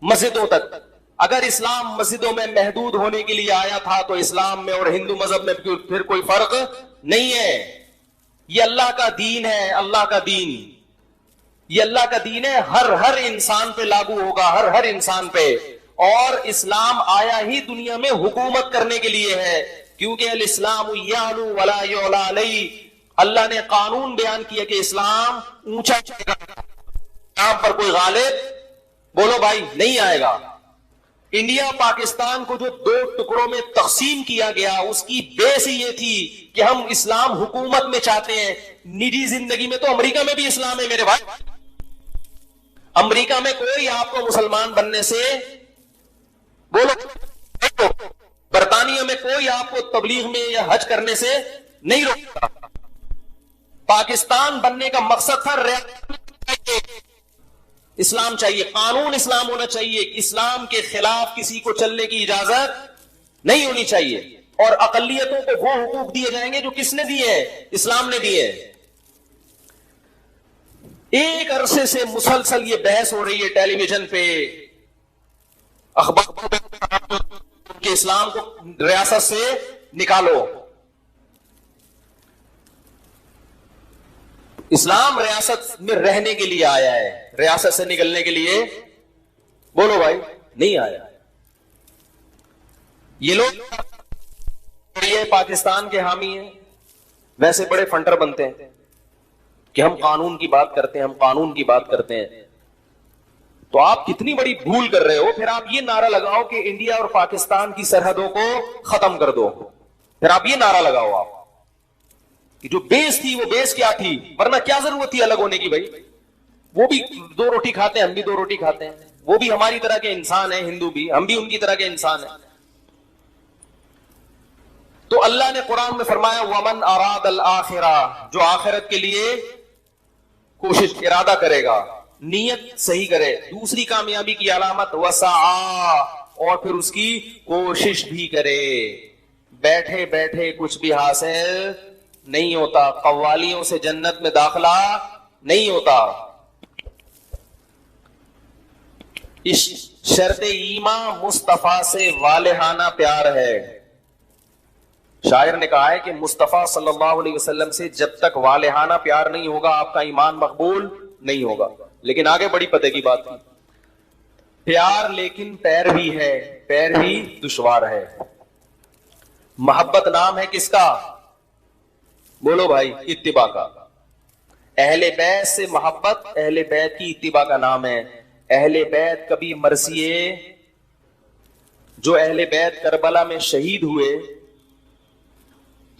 مسجدوں تک. اگر اسلام مسجدوں میں محدود ہونے کے لیے آیا تھا تو اسلام میں اور ہندو مذہب میں پھر کوئی فرق نہیں ہے. یہ اللہ کا دین ہے، اللہ کا دین، یہ اللہ کا دین ہے، ہر انسان پہ لاگو ہوگا، ہر انسان پہ. اور اسلام آیا ہی دنیا میں حکومت کرنے کے لیے ہے، کیونکہ الاسلام یعلو ولا یعلی علیہ. اللہ نے قانون بیان کیا کہ اسلام اونچا چلے گا، یہاں پر کوئی غالب بولو بھائی نہیں آئے گا. انڈیا پاکستان کو جو 2 ٹکڑوں میں تقسیم کیا گیا اس کی بیس یہ تھی کہ ہم اسلام حکومت میں چاہتے ہیں. نجی زندگی میں تو امریکہ میں بھی اسلام ہے میرے بھائی. امریکہ میں کوئی آپ کو مسلمان بننے سے بولو، برطانیہ میں کوئی آپ کو تبلیغ میں یا حج کرنے سے نہیں روکتا. پاکستان بننے کا مقصد تھا اسلام چاہیے، قانون اسلام ہونا چاہیے، اسلام کے خلاف کسی کو چلنے کی اجازت نہیں ہونی چاہیے، اور اقلیتوں کو وہ حقوق دیے جائیں گے جو کس نے دیے ہیں؟ اسلام نے دیے ہیں. ایک عرصے سے مسلسل یہ بحث ہو رہی ہے ٹیلی ویژن پہ، اخبار کہ اسلام کو ریاست سے نکالو. اسلام ریاست میں رہنے کے لیے آیا ہے، ریاست سے نکلنے کے لیے بولو بھائی نہیں آیا. یہ لوگ پاکستان کے حامی ہیں، ویسے بڑے فنٹر بنتے ہیں کہ ہم قانون کی بات کرتے ہیں، ہم قانون کی بات کرتے ہیں. تو آپ کتنی بڑی بھول کر رہے ہو. پھر آپ یہ نعرہ لگاؤ کہ انڈیا اور پاکستان کی سرحدوں کو ختم کر دو، پھر آپ یہ نعرہ لگاؤ آپ کہ جو بیس تھی وہ بیس کیا تھی، ورنہ کیا ضرورت تھی الگ ہونے کی بھائی. وہ بھی دو روٹی کھاتے ہیں، ہم بھی دو روٹی کھاتے ہیں، وہ بھی ہماری طرح کے انسان ہیں، ہندو بھی، ہم بھی ان کی طرح کے انسان ہیں. تو اللہ نے قرآن میں فرمایا وَمَنْ أَرَادَ الْآخِرَةَ، جو آخرت کے لیے کوشش ارادہ کرے گا، نیت صحیح کرے. دوسری کامیابی کی علامت وَسَعَى، اور پھر اس کی کوشش بھی کرے. بیٹھے بیٹھے کچھ بھی حاصل نہیں ہوتا، قوالیوں سے جنت میں داخلہ نہیں ہوتا. اس شرط ایمان مصطفیٰ سے والہانہ پیار ہے. شاعر نے کہا ہے کہ مصطفیٰ صلی اللہ علیہ وسلم سے جب تک والہانہ پیار نہیں ہوگا آپ کا ایمان مقبول نہیں ہوگا. لیکن آگے بڑی پتے کی بات تھی، پیار لیکن پیر بھی ہے، پیر بھی دشوار ہے. محبت نام ہے کس کا؟ بولو بھائی اتباع کا. اہل بیت سے محبت اہل بیت کی اتباع کا نام ہے. اہل بیت کبھی مرثیے، جو اہل بیت کربلا میں شہید ہوئے،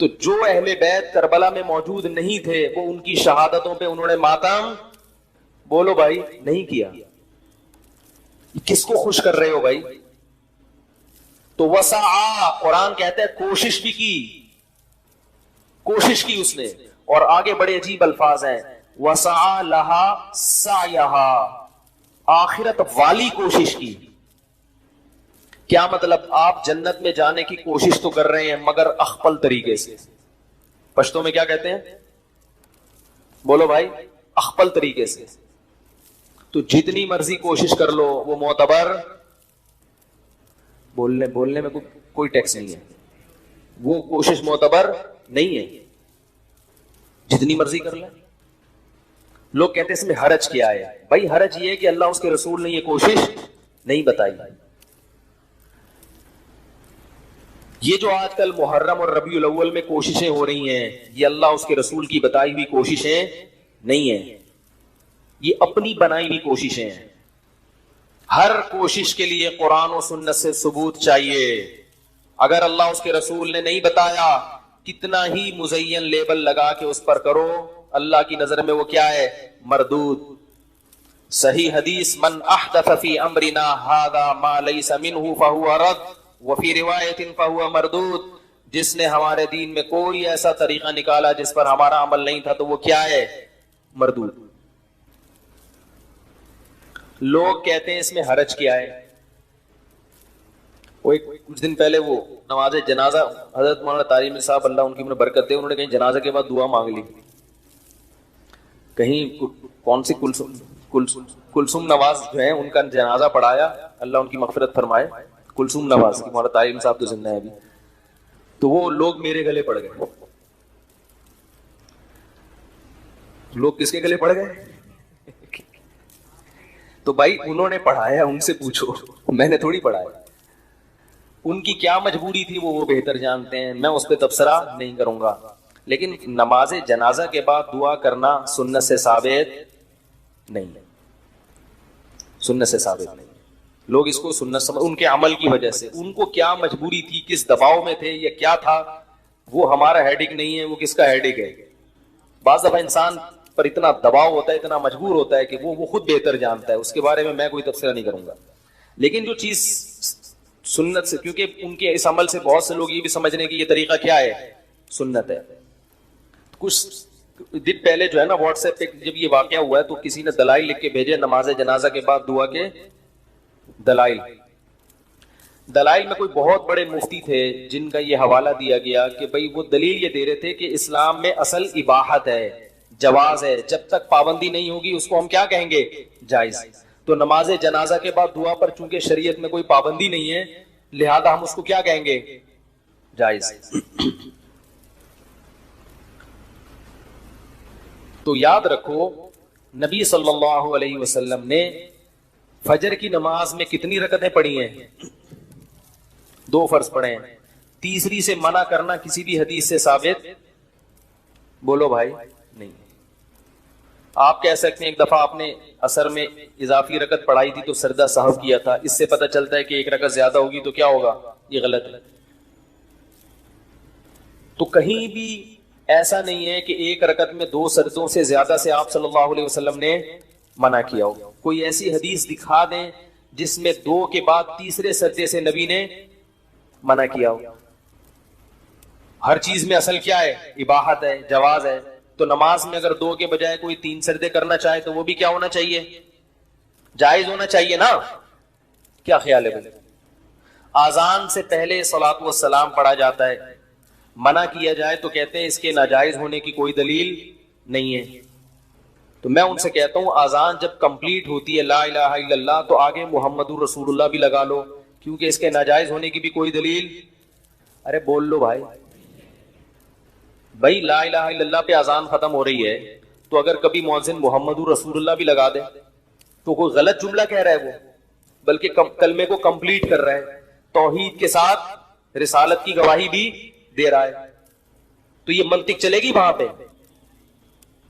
تو جو اہل بیت کربلا میں موجود نہیں تھے وہ ان کی شہادتوں پہ انہوں نے ماتم بولو بھائی نہیں کیا. کس کو خوش کر رہے ہو بھائی؟ تو وسعا، قرآن کہتا ہے کوشش بھی کی، کوشش کی اس نے. اور آگے بڑے عجیب الفاظ ہیں، وسعا لہا سعیہا، آخرت والی کوشش کی. کیا مطلب؟ آپ جنت میں جانے کی کوشش تو کر رہے ہیں مگر اخپل طریقے سے. پشتو میں کیا کہتے ہیں بولو بھائی؟ اخپل طریقے سے. تو جتنی مرضی کوشش کر لو وہ معتبر، بولنے میں کوئی ٹیکس نہیں ہے، وہ کوشش معتبر نہیں ہے جتنی مرضی کر لیں. لوگ کہتے ہیں اس میں حرج کیا ہے. بھائی حرج یہ ہے کہ اللہ اس کے رسول نے یہ کوشش نہیں بتائی. یہ جو آج کل محرم اور ربیع الاول میں کوششیں ہو رہی ہیں، یہ اللہ اس کے رسول کی بتائی ہوئی کوششیں نہیں ہیں، یہ اپنی بنائی ہوئی کوششیں ہیں. ہر کوشش کے لیے قرآن و سنت سے ثبوت چاہیے. اگر اللہ اس کے رسول نے نہیں بتایا، کتنا ہی مزین لیبل لگا کے اس پر کرو، اللہ کی نظر میں وہ کیا ہے؟ مردود. صحیح حدیث من احدث فی امرنا ھذا ما لیس منہ فہو رد وفی روایت فہو مردود. جس نے ہمارے دین میں کوئی ایسا طریقہ نکالا جس پر ہمارا عمل نہیں تھا تو وہ کیا ہے؟ مردود. لوگ کہتے ہیں اس میں حرج کیا ہے. وہ کچھ دن پہلے وہ نماز جنازہ، حضرت مولانا طارق صاحب اللہ ان کی برکت دے، انہوں نے کہیں جنازہ کے بعد دعا مانگ لی. کہیں کون سی کلثوم نواز جو ہے ان کا جنازہ پڑھایا، اللہ ان کی مغفرت فرمائے. کلثوم نواز کی مولانا طارق صاحب تو زندہ ہے ابھی. تو وہ لوگ میرے گلے پڑ گئے. لوگ کس کے گلے پڑ گئے؟ تو بھائی انہوں نے پڑھایا، ان سے پوچھو، میں نے تھوڑی پڑھایا. ان کی کیا مجبوری تھی وہ بہتر جانتے ہیں، میں اس پہ تبصرہ نہیں کروں گا. لیکن نماز جنازہ کے بعد دعا کرنا سنت سے ثابت نہیں ہے، سنت سے ثابت نہیں. لوگ اس کو سنت سمجھ، ان کے عمل کی وجہ سے. ان کو کیا مجبوری تھی، کس دباؤ میں تھے یا کیا تھا، وہ ہمارا ہیڈک نہیں ہے، وہ کس کا ہیڈک ہے. بعض دفعہ انسان پر اتنا دباؤ ہوتا ہے, اتنا مجبور ہوتا ہے کہ وہ خود بہتر جانتا ہے, اس کے بارے میں کوئی تبصرہ نہیں کروں گا. لیکن جو چیز سنت سے, کیونکہ ان کے اس عمل سے بہت سے لوگ یہ بھی سمجھنے کہ یہ طریقہ کیا ہے, سنت ہے. کچھ دن پہلے جو ہے نا واٹس ایپ پہ جب یہ واقعہ ہوا ہے تو کسی نے دلائل لکھ کے بھیجے نماز جنازہ کے بعد دعا کے دلائل. دلائل میں کوئی بہت بڑے مفتی تھے جن کا یہ حوالہ دیا گیا کہ بھئی وہ دلیل یہ دے رہے تھے کہ اسلام میں اصل اباحت ہے, جواز ہے, جب تک پابندی نہیں ہوگی اس کو ہم کیا کہیں گے, جائز. تو نماز جنازہ کے بعد دعا پر چونکہ شریعت میں کوئی پابندی نہیں ہے لہذا ہم اس کو کیا کہیں گے, جائز. تو یاد رکھو نبی صلی اللہ علیہ وسلم نے فجر کی نماز میں کتنی رکعتیں پڑھی ہیں, 2 فرض پڑھے ہیں. تیسری سے منع کرنا کسی بھی حدیث سے ثابت, بولو بھائی, نہیں. آپ کہہ سکتے ہیں ایک دفعہ آپ نے عصر میں اضافی رکعت پڑھائی تھی تو سجدہ سہو کیا تھا, اس سے پتہ چلتا ہے کہ 1 رکعت زیادہ ہوگی تو کیا ہوگا, یہ غلط ہے. تو کہیں بھی ایسا نہیں ہے کہ 1 رکعت میں 2 سجدوں سے زیادہ سے آپ صلی اللہ علیہ وسلم نے منع کیا ہو. کوئی ایسی حدیث دکھا دیں جس میں 2 کے بعد تیسرے سجدے سے نبی نے منع کیا ہو. ہر چیز میں اصل کیا ہے, اباحت ہے, جواز ہے. تو نماز میں اگر 2 کے بجائے کوئی 3 سجدے کرنا چاہے تو وہ بھی کیا ہونا چاہیے, جائز ہونا چاہیے نا. کیا خیال ہے بھائی؟ آذان سے پہلے صلاۃ والسلام پڑھا جاتا ہے, منع کیا جائے تو کہتے ہیں اس کے ناجائز ہونے کی کوئی دلیل نہیں ہے. تو میں ان سے کہتا ہوں آذان جب کمپلیٹ ہوتی ہے لا الہ الا اللہ تو آگے محمد الرسول اللہ بھی لگا لو, کیونکہ اس کے ناجائز ہونے کی بھی کوئی دلیل. ارے بول لو بھائی, بھائی لا الہ الا اللہ پہ اذان ختم ہو رہی ہے تو اگر کبھی مؤذن محمد الرسول اللہ بھی لگا دے تو کوئی غلط جملہ کہہ رہا ہے وہ, بلکہ کلمے کو کمپلیٹ کر رہا ہے, توحید کے ساتھ رسالت کی گواہی بھی دے رہا ہے. تو یہ منطق چلے گی وہاں پہ,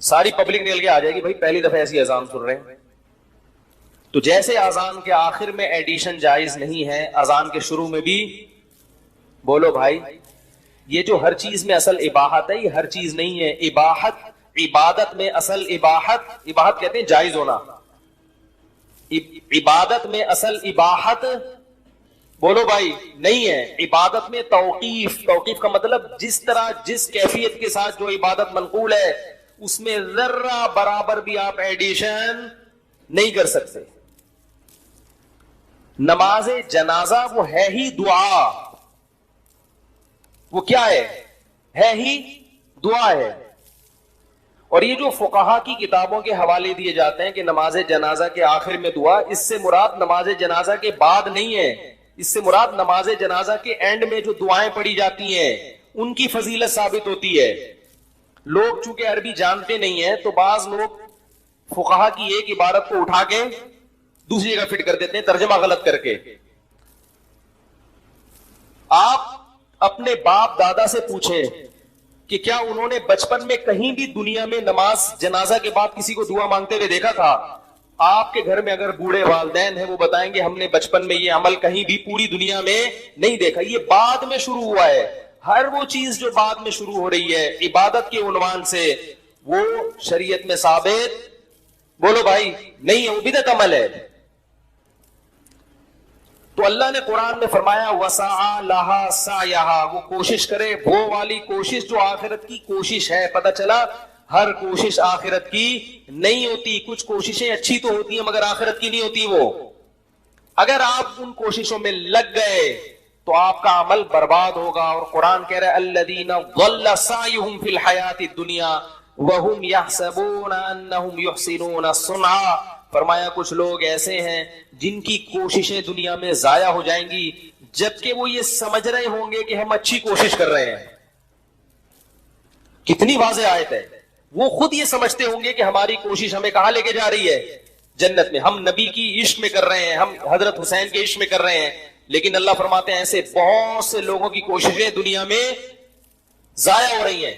ساری پبلک نکل کے آ جائے گی بھائی پہلی دفعہ ایسی اذان سن رہے ہیں. تو جیسے اذان کے آخر میں ایڈیشن جائز نہیں ہے, اذان کے شروع میں بھی, بولو بھائی, یہ جو ہر چیز میں اصل اباحت ہے یہ ہر چیز نہیں ہے. اباحت عبادت میں اصل اباحت, اباحت کہتے ہیں جائز ہونا, عبادت میں اصل اباحت بولو بھائی نہیں ہے. عبادت میں توقیف, توقیف کا مطلب جس طرح جس کیفیت کے ساتھ جو عبادت منقول ہے اس میں ذرہ برابر بھی آپ ایڈیشن نہیں کر سکتے. نماز جنازہ وہ ہے ہی دعا, وہ کیا ہے ہی دعا ہے. اور یہ جو فقہا کی کتابوں کے حوالے دیے جاتے ہیں کہ نماز جنازہ کے آخر میں دعا, اس سے مراد نماز جنازہ کے بعد نہیں ہے, اس سے مراد نماز جنازہ کے اینڈ میں جو دعائیں پڑھی جاتی ہیں ان کی فضیلت ثابت ہوتی ہے. لوگ چونکہ عربی جانتے نہیں ہیں تو بعض لوگ فقہا کی ایک عبارت کو اٹھا کے دوسری جگہ فٹ کر دیتے ہیں ترجمہ غلط کر کے. آپ اپنے باپ دادا سے پوچھیں کہ کیا انہوں نے بچپن میں کہیں بھی دنیا میں نماز جنازہ کے بعد کسی کو دعا مانگتے ہوئے دیکھا تھا؟ آپ کے گھر میں اگر بوڑھے والدین ہیں وہ بتائیں گے ہم نے بچپن میں یہ عمل کہیں بھی پوری دنیا میں نہیں دیکھا. یہ بعد میں شروع ہوا ہے. ہر وہ چیز جو بعد میں شروع ہو رہی ہے عبادت کے عنوان سے وہ شریعت میں ثابت, بولو بھائی, نہیں ہے, وہ بدعت عمل ہے. تو اللہ نے قرآن میں فرمایا وسعى لها سعيها, وہ کوشش کرے, وہ والی کوشش جو آخرت کی کوشش ہے. پتہ چلا ہر کوشش آخرت کی نہیں ہوتی, کچھ کوششیں اچھی تو ہوتی ہیں مگر آخرت کی نہیں ہوتی. وہ اگر آپ ان کوششوں میں لگ گئے تو آپ کا عمل برباد ہوگا. اور قرآن کہہ رہا ہے الذین ضل سعیہم فی الحیاۃ الدنیا وہم یحسبون انہم یحسنون صنعا, فرمایا کچھ لوگ ایسے ہیں جن کی کوششیں دنیا میں ضائع ہو جائیں گی جبکہ وہ یہ سمجھ رہے ہوں گے کہ ہم اچھی کوشش کر رہے ہیں. کتنی واضح آیت ہے. وہ خود یہ سمجھتے ہوں گے کہ ہماری کوشش ہمیں کہاں لے کے جا رہی ہے, جنت میں. ہم نبی کی عشق میں کر رہے ہیں, ہم حضرت حسین کے عشق میں کر رہے ہیں, لیکن اللہ فرماتے ہیں ایسے بہت سے لوگوں کی کوششیں دنیا میں ضائع ہو رہی ہیں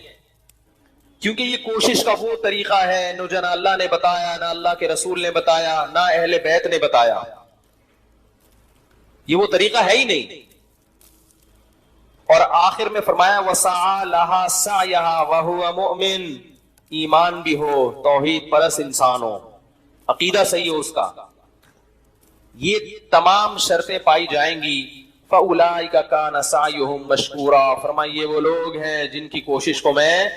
کیونکہ یہ کوشش کا وہ طریقہ ہے نہ جنا اللہ نے بتایا, نہ اللہ کے رسول نے بتایا, نہ اہل بیت نے بتایا. یہ وہ طریقہ ہے ہی نہیں. اور آخر میں فرمایا وَسَعَى لَهَا سَعْيَهَا وَهُوَ مُؤْمِنٌ, ایمان بھی ہو, توحید پرست انسان ہو, عقیدہ صحیح ہو اس کا, یہ تمام شرطیں پائی جائیں گی. فَأُولَٰئِكَ كَانَ سَعْيُهُمْ مَشْكُورًا, فرمائیے وہ لوگ ہیں جن کی کوشش کو میں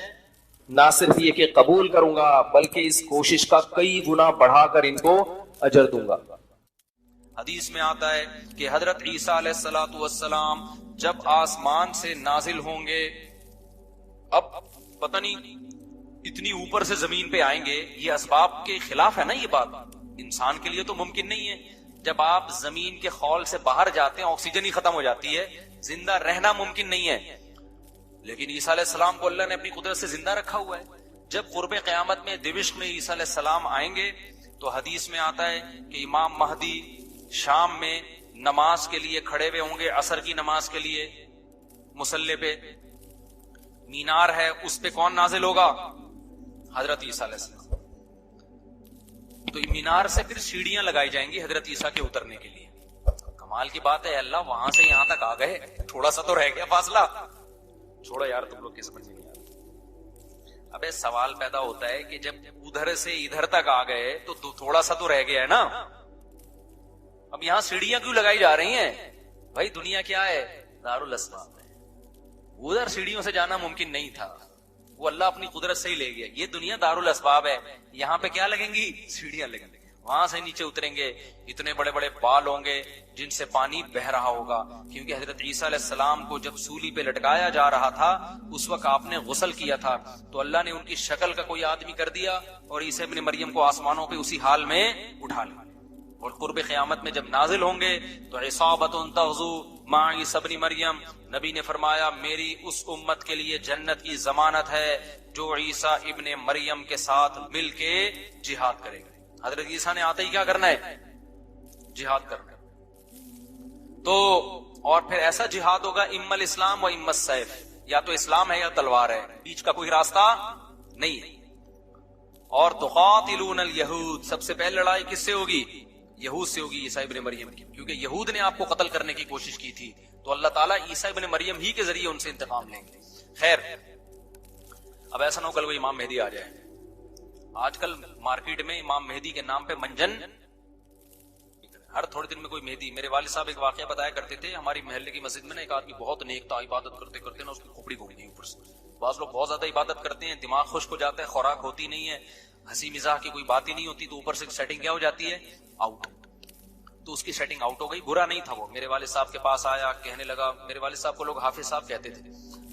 نہ صرف یہ کہ قبول کروں گا بلکہ اس کوشش کا کئی گنا بڑھا کر ان کو اجر دوں گا. حدیث میں آتا ہے کہ حضرت عیسیٰ علیہ السلام جب آسمان سے نازل ہوں گے, اب پتہ نہیں اتنی اوپر سے زمین پہ آئیں گے, یہ اسباب کے خلاف ہے نا, یہ بات انسان کے لیے تو ممکن نہیں ہے. جب آپ زمین کے خول سے باہر جاتے ہیں آکسیجن ہی ختم ہو جاتی ہے, زندہ رہنا ممکن نہیں ہے. لیکن عیسیٰ علیہ السلام کو اللہ نے اپنی قدرت سے زندہ رکھا ہوا ہے. جب قرب قیامت میں دمشق میں عیسیٰ علیہ السلام آئیں گے تو حدیث میں آتا ہے کہ امام مہدی شام میں نماز کے لیے کھڑے ہوئے ہوں گے, عصر کی نماز کے لیے مصلی پہ. مینار ہے, اس پہ کون نازل ہوگا؟ حضرت عیسیٰ علیہ السلام. تو مینار سے پھر سیڑھیاں لگائی جائیں گی حضرت عیسیٰ کے اترنے کے لیے. کمال کی بات ہے, اللہ وہاں سے یہاں تک آ گئے, تھوڑا سا تو رہ گیا فاصلہ. چھوڑو یار, تم لوگ کی سمجھ نہیں آ رہا. ابے سوال پیدا ہوتا ہے کہ جب ادھر سے ادھر تک آ گئے تو تھوڑا سا تو رہ گیا ہے نا, اب یہاں سیڑھیاں کیوں لگائی جا رہی ہیں؟ بھائی دنیا کیا ہے؟ دارالاسباب ہے. ادھر سیڑھیوں سے جانا ممکن نہیں تھا, وہ اللہ اپنی قدرت سے ہی لے گیا. یہ دنیا دارالاسباب ہے, یہاں پہ کیا لگیں گی؟ سیڑھیاں لگیں گی. وہاں سے نیچے اتریں گے, اتنے بڑے بڑے بال ہوں گے جن سے پانی بہ رہا ہوگا, کیونکہ حضرت عیسیٰ علیہ السلام کو جب سولی پہ لٹکایا جا رہا تھا اس وقت آپ نے غسل کیا تھا, تو اللہ نے ان کی شکل کا کوئی آدمی کر دیا اور عیسیٰ ابن مریم کو آسمانوں پہ اسی حال میں اٹھا لیا. اور قرب قیامت میں جب نازل ہوں گے تو عصابۃ تغزو مع عیسیٰ ابن مریم, نبی نے فرمایا میری اس امت کے لیے جنت کی ضمانت ہے جو عیسیٰ ابن مریم کے ساتھ مل کے جہاد کرے گا. حضرت عیسیٰ نے آتے ہی کیا کرنا ہے؟ جہاد کرنا ہے. تو اور پھر ایسا جہاد ہوگا اما الاسلام و اما السیف, یا تو اسلام ہے یا تلوار ہے, بیچ کا کوئی راستہ نہیں ہے. اور تقاتلون الیہود, سب سے پہلے لڑائی کس سے ہوگی؟ یہود سے ہوگی, عیسیٰ ابن مریم کی, کیونکہ یہود نے آپ کو قتل کرنے کی کوشش کی تھی, تو اللہ تعالیٰ عیسیٰ ابن مریم ہی کے ذریعے ان سے انتقام لیں گے. خیر, اب ایسا نہ ہو کل وہ امام مہدی آ جائے. آج کل مارکیٹ میں امام مہدی کے نام پہ منجن, ہر تھوڑے دن میں کوئی مہدی. میرے والد صاحب ایک واقعہ بتایا کرتے تھے, ہماری محلے کی مسجد میں نا ایک آدمی بہت نیک تھا, عبادت کرتے کرتے نا اس کی کھوپڑی گھوم گئی اوپر سے. بعض لوگ بہت زیادہ عبادت کرتے ہیں, دماغ خشک ہو جاتا ہے, خوراک ہوتی نہیں ہے, ہنسی مزاح کی کوئی بات ہی نہیں ہوتی, تو اوپر سے سیٹنگ کیا ہو جاتی ہے؟ آؤٹ. تو اس کی سیٹنگ آؤٹ ہو گئی. برا نہیں تھا وہ, میرے والد صاحب کے پاس آیا, کہنے لگا, میرے والد صاحب کو لوگ حافظ صاحب کہتے تھے,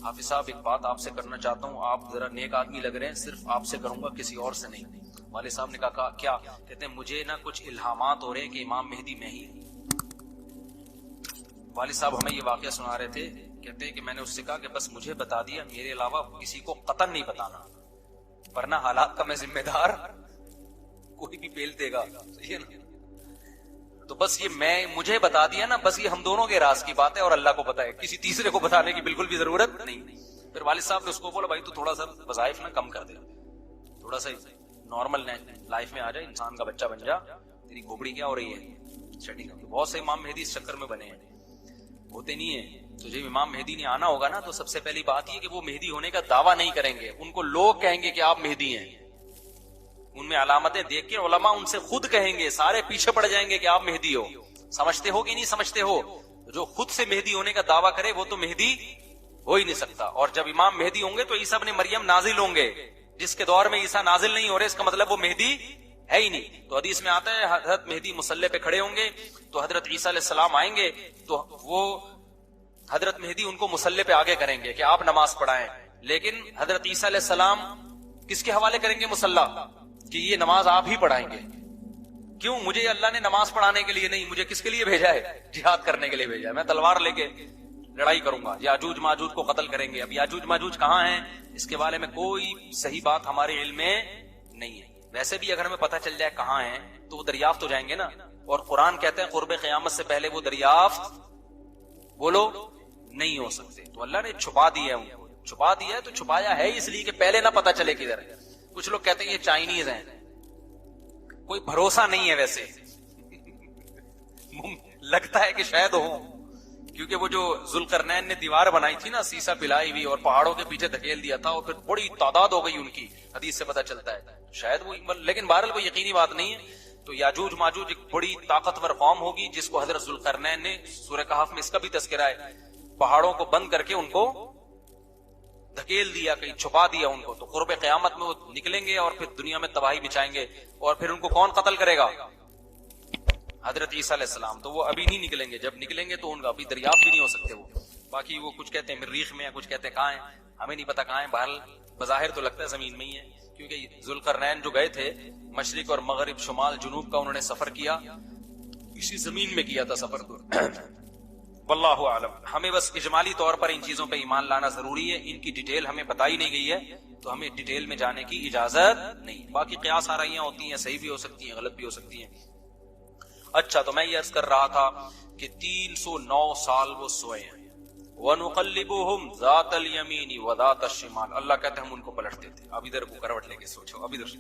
حافظ صاحب ایک بات آپ سے کرنا چاہتا ہوں, آپ ذرا نیک آدمی لگ رہے ہیں, صرف آپ سے کروں گا, کسی اور سے نہیں. والد صاحب نے کہا کیا؟ کہتے ہیں مجھے نا کچھ الہامات ہو رہے ہیں کہ امام مہدی میں ہی. والد صاحب ہمیں یہ واقعہ سنا رہے تھے, کہتے ہیں کہ میں نے اس سے کہا کہ بس مجھے بتا دیا, میرے علاوہ کسی کو قطعاً نہیں بتانا, ورنہ حالات کا میں ذمہ دار, کوئی بھی پیل دے گا. صحیح ہے نا؟ تو بس یہ میں مجھے بتا دیا نا, بس یہ ہم دونوں کے راز کی بات ہے, اور اللہ کو پتا ہے, کسی تیسرے کو بتانے کی بالکل بھی ضرورت نہیں. پھر والد صاحب نے اس کو بولا, بھائی تو تھوڑا سا وظائف نہ کم کر دے, تھوڑا سا نارمل لائف میں آ جائے, انسان کا بچہ بن جا, تیری کھوپڑی کیا ہو رہی ہے سیٹنگ. بہت سے امام مہدی اس چکر میں بنے ہیں, ہوتے نہیں ہیں. تو جب امام مہدی نے آنا ہوگا نا, تو سب سے پہلی بات یہ کہ وہ مہدی ہونے کا دعویٰ نہیں کریں گے, ان کو لوگ کہیں گے کہ آپ مہدی ہیں. ان میں علامتیں دیکھ کے علماء ان سے خود کہیں گے, سارے پیچھے پڑ جائیں گے کہ آپ مہدی ہو. سمجھتے ہو کہ نہیں سمجھتے ہو؟ جو خود سے مہدی ہونے کا دعویٰ کرے وہ تو مہدی ہو ہی نہیں سکتا. اور جب امام مہدی ہوں گے تو عیسیٰ ابن مریم نازل ہوں گے. جس کے دور میں عیسیٰ نازل نہیں ہو رہے, اس کا مطلب وہ مہدی ہے ہی نہیں. تو حدیث میں آتا ہے حضرت مہدی مصلی پہ کھڑے ہوں گے, تو حضرت عیسیٰ علیہ السلام آئیں گے, تو وہ حضرت مہدی ان کو مصلی پہ آگے کریں گے کہ آپ نماز پڑھائیں. لیکن حضرت عیسیٰ علیہ السلام کس کے حوالے کریں گے مصلی, کہ یہ نماز آپ ہی پڑھائیں گے. کیوں؟ مجھے اللہ نے نماز پڑھانے کے لیے نہیں, مجھے کس کے لیے بھیجا ہے؟ جہاد کرنے کے لیے بھیجا ہے. میں تلوار لے کے لڑائی کروں گا, یاجوج ماجوج کو قتل کریں گے. اب یاجوج ماجوج کہاں ہیں, اس کے بارے میں کوئی صحیح بات ہمارے علم میں نہیں ہے. ویسے بھی اگر ہمیں پتہ چل جائے کہاں ہیں تو وہ دریافت ہو جائیں گے نا. اور قرآن کہتے ہیں قرب قیامت سے پہلے وہ دریافت بولو نہیں ہو سکتے. تو اللہ نے چھپا دیا ہے, چھپا دیا ہے. تو چھپایا ہے اس لیے کہ پہلے نہ پتہ چلے کدھر ہے. کچھ لوگ کہتے ہیں یہ چائنیز ہیں, کوئی بھروسہ نہیں ہے. ویسے لگتا ہے کہ شاید ہو, کیونکہ وہ جو ذوالقرنین نے دیوار بنائی تھی نا سیسا پلائی ہوئی اور پہاڑوں کے پیچھے دھکیل دیا تھا اور پھر بڑی تعداد ہو گئی ان کی، حدیث سے پتہ چلتا ہے شاید وہ، لیکن بہرحال کوئی یقینی بات نہیں ہے. تو یاجوج ماجوج ایک بڑی طاقتور قوم ہوگی جس کو حضرت ذوالقرنین نے سورہ کہف میں اس کا بھی تذکرہ ہے، پہاڑوں کو بند کر کے ان کو دھکیل دیا، کہیں چھپا دیا ان کو. تو قرب قیامت میں وہ نکلیں گے اور پھر دنیا میں تباہی بچائیں گے. اور پھر ان کو کون قتل کرے گا؟ حضرت عیسیٰ علیہ السلام. تو وہ ابھی نہیں نکلیں گے، جب نکلیں گے تو ان کا ابھی دریافت بھی نہیں ہو سکتے وہ. باقی وہ کچھ کہتے ہیں مریخ میں ہیں، کچھ کہتے ہیں کہاں ہیں، ہمیں نہیں پتا کہاں ہیں. بہرحال بظاہر تو لگتا ہے زمین میں ہی ہے، کیونکہ ذوالقرنین جو گئے تھے مشرق اور مغرب شمال جنوب کا انہوں نے سفر کیا، اسی زمین میں کیا تھا سفر. تو واللہ اعلم. ہمیں بس اجمالی طور پر ان چیزوں پہ ایمان لانا ضروری ہے. ان کی ڈیٹیل ہمیں بتائی نہیں گئی ہے تو ہمیں ڈیٹیل میں جانے کی اجازت نہیں. باقی قیاس آرائیاں ہوتی ہیں، صحیح بھی ہو سکتی ہیں، غلط بھی ہو سکتی ہیں. اچھا، تو میں یہ عرض کر رہا تھا کہ 309 سال وہ سوئے ہیں. وَنُقَلِّبُهُمْ ذَاتَ الْيَمِينِ وَذَاتَ الشِّمَالِ. اللہ کہتے ہیں ہم ان کو پلٹتے تھے. اب ادھر کو کروٹ لے کے سوچو، اب ادھر.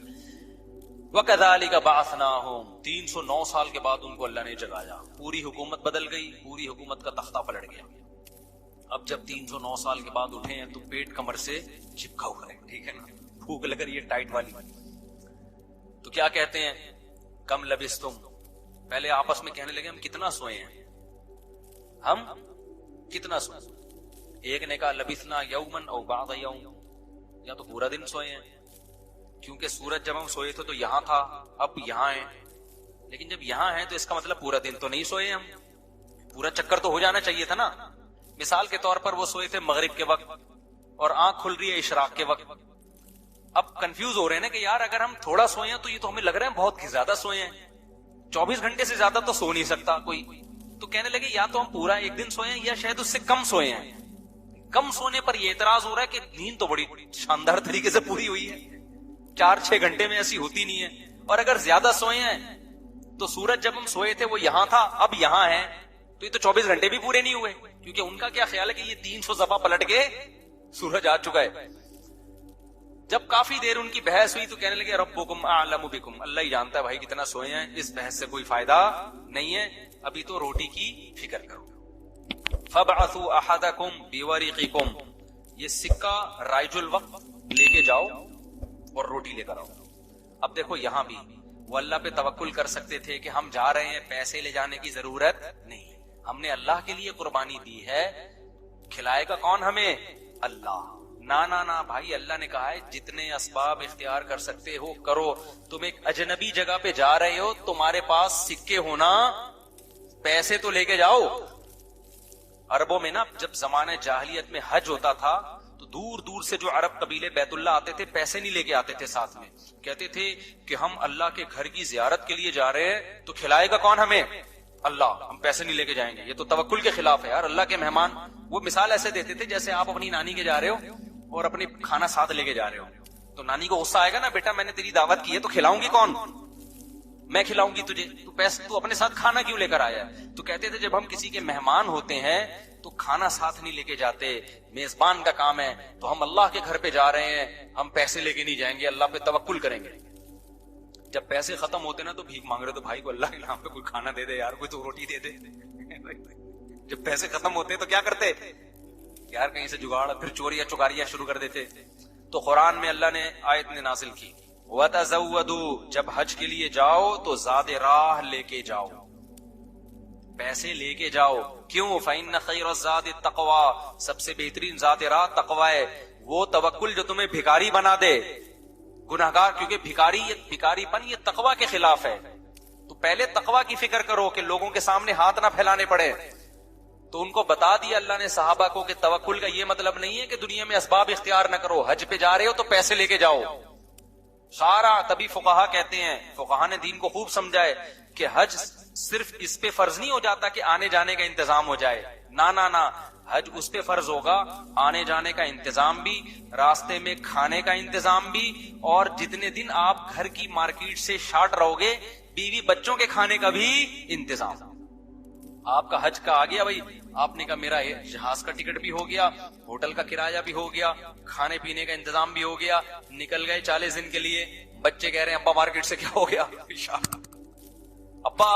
وَكَذَلِكَ بَعَثْنَاهُمْ. 309 سال کے بعد ان کو اللہ نے جگایا. پوری حکومت بدل گئی، پوری حکومت کا تختہ پلٹ گیا. اب جب 309 سال کے بعد اٹھے ہیں تو پیٹ کمر سے چپکا ہوا ہے، ٹھیک ہے نا، بھوک لگ رہی ہے ٹائٹ والی. تو کیا کہتے ہیں؟ کم لبستم. پہلے آپس میں کہنے لگے ہم کتنا سوئے ہیں، ہم کتنا سوئے. ایک نے کہا لبثنا یومن او بعض یوم، یا تو پورا دن سوئے ہیں، کیونکہ سورج جب ہم سوئے تھے تو یہاں تھا، اب یہاں ہے. لیکن جب یہاں ہے تو اس کا مطلب پورا دن تو نہیں سوئے ہم، پورا چکر تو ہو جانا چاہیے تھا نا. مثال کے طور پر وہ سوئے تھے مغرب کے وقت اور آنکھ کھل رہی ہے اشراق کے وقت. اب کنفیوز ہو رہے ہیں نا کہ یار اگر ہم تھوڑا سوئے ہیں تو یہ تو ہمیں لگ رہا ہے بہت زیادہ سوئے ہیں، 24 گھنٹے سے زیادہ تو سو نہیں سکتا کوئی. تو کہنے لگے یا تو ہم پورا ایک دن سوئے ہیں یا شاید اس سے کم سوئے ہیں. کم سونے پر یہ اعتراض ہو رہا ہے کہ نیند تو بڑی شاندار طریقے سے پوری ہوئی ہے، 4-6 گھنٹے میں ایسی ہوتی نہیں ہے. اور اگر زیادہ سوئے ہیں تو سورج جب ہم سوئے تھے وہ یہاں تھا، اب یہاں ہے، تو یہ تو 24 گھنٹے بھی پورے نہیں ہوئے. کیونکہ ان کا کیا خیال ہے کہ یہ 300 دفعہ پلٹ کے سورج آ چکا ہے. جب کافی دیر ان کی بحث ہوئی تو کہنے لگے ربکم اعلم بکم. اللہ ہی جانتا ہے بھائی کتنا سوئے ہیں، اس بحث سے کوئی فائدہ نہیں ہے، ابھی تو روٹی کی فکر کرو. فابعثوا احدکم بورقکم. یہ سکہ رائج الوقت لے کے جاؤ اور روٹی لے کر آؤ. اب دیکھو یہاں بھی وہ اللہ پہ توکل کر سکتے تھے کہ ہم جا رہے ہیں، پیسے لے جانے کی ضرورت نہیں، ہم نے اللہ کے لیے قربانی دی ہے، کھلائے گا کون ہمیں؟ اللہ. نا بھائی، اللہ نے کہا ہے جتنے اسباب اختیار کر سکتے ہو کرو. تم ایک اجنبی جگہ پہ جا رہے ہو، تمہارے پاس سکے ہونا، پیسے تو لے کے جاؤ. عربوں میں نا جب زمانے جاہلیت میں حج ہوتا تھا تو دور دور سے جو عرب قبیلے بیت اللہ آتے تھے پیسے نہیں لے کے آتے تھے ساتھ میں. کہتے تھے کہ ہم اللہ کے گھر کی زیارت کے لیے جا رہے ہیں تو کھلائے گا کون ہمیں؟ اللہ. ہم پیسے نہیں لے کے جائیں گے، یہ تو توکل کے خلاف ہے یار. اللہ کے مہمان وہ مثال ایسے دیتے تھے جیسے آپ اپنی نانی کے جا رہے ہو اور اپنی کھانا ساتھ لے کے جا رہے ہو، تو نانی کو غصہ آئے گا نا، بیٹا میں نے تیری دعوت کی ہے تو کھلاؤں گی کون؟ میں کھلاؤں گی تجھے، تو پیسے تو اپنے ساتھ کھانا کیوں لے کر آیا؟ تو کہتے تھے جب ہم کسی کے مہمان ہوتے ہیں تو کھانا ساتھ نہیں لے کے جاتے، میزبان کا کام ہے، تو ہم اللہ کے گھر پہ جا رہے ہیں، ہم پیسے لے کے نہیں جائیں گے، اللہ پہ توکل کریں گے. جب پیسے ختم ہوتے نا تو بھیک مانگ رہے تو بھائی کو اللہ کے نام پہ کوئی کھانا دے دے یار، کوئی تو روٹی دے دے. جب پیسے ختم ہوتے تو کیا کرتے یار؟ کہیں سے جگاڑ، پھر چوریاں چکاریاں شروع کر دیتے. تو قرآن میں اللہ نے آیت نے نازل کی وَتَزَوَّدُوا. جب حج کے لیے جاؤ تو زاد راہ لے کے جاؤ، پیسے لے کے جاؤ. کیوں؟ فَإِنَّ خَيْرَ الزَّادِ التَّقْوَىٰ. سب سے بہترین ذات راہ تقوی ہے. وہ توکل جو تمہیں بھکاری بنا دے، گناہگار، کیونکہ بھکاری پن یہ تقوی کے خلاف ہے. تو پہلے تقوی کی فکر کرو کہ لوگوں کے سامنے ہاتھ نہ پھیلانے پڑے. تو ان کو بتا دیا اللہ نے صحابہ کو کہ توکل کا یہ مطلب نہیں ہے کہ دنیا میں اسباب اختیار نہ کرو، حج پہ جا رہے ہو تو پیسے لے کے جاؤ سارا. تبھی فقہا کہتے ہیں، فقہا نے دین کو خوب سمجھا ہے کہ حج صرف اس پہ فرض نہیں ہو جاتا کہ آنے جانے کا انتظام ہو جائے. نہ حج اس پہ فرض ہوگا آنے جانے کا انتظام بھی، راستے میں کھانے کا انتظام بھی، اور جتنے دن آپ گھر کی مارکیٹ سے شارٹ رہو گے بیوی بچوں کے کھانے کا بھی انتظام. آپ کا حج کا آ گیا بھائی، آپ نے کہا میرا جہاز کا ٹکٹ بھی ہو گیا، ہوٹل کا کرایہ بھی ہو گیا، کھانے پینے کا انتظام بھی ہو گیا، نکل گئے 40 دن کے لیے. بچے کہہ رہے ہیں ابا مارکیٹ سے کیا ہو گیا؟ ابا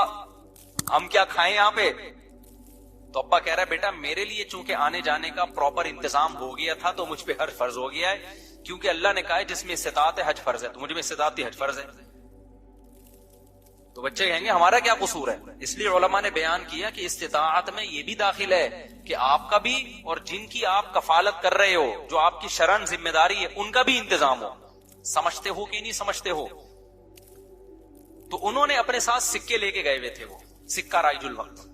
ہم کیا کھائیں یہاں پہ؟ تو ابا کہہ رہا ہے بیٹا میرے لیے چونکہ آنے جانے کا پراپر انتظام ہو گیا تھا تو مجھ پہ حج فرض ہو گیا ہے، کیونکہ اللہ نے کہا ہے جس میں استطاعت ہے حج فرض ہے، تو مجھ میں استطاعت تھی حج فرض ہے۔ تو بچے کہیں گے ہمارا کیا قصور ہے؟ اس لیے علماء نے بیان کیا کہ استطاعت میں یہ بھی داخل ہے کہ آپ کا بھی اور جن کی آپ کفالت کر رہے ہو، جو آپ کی شرعن ذمہ داری ہے، ان کا بھی انتظام ہو۔ سمجھتے ہو کہ نہیں سمجھتے ہو؟ تو انہوں نے اپنے ساتھ سکے لے کے گئے ہوئے تھے، وہ سکہ رائج الوقت،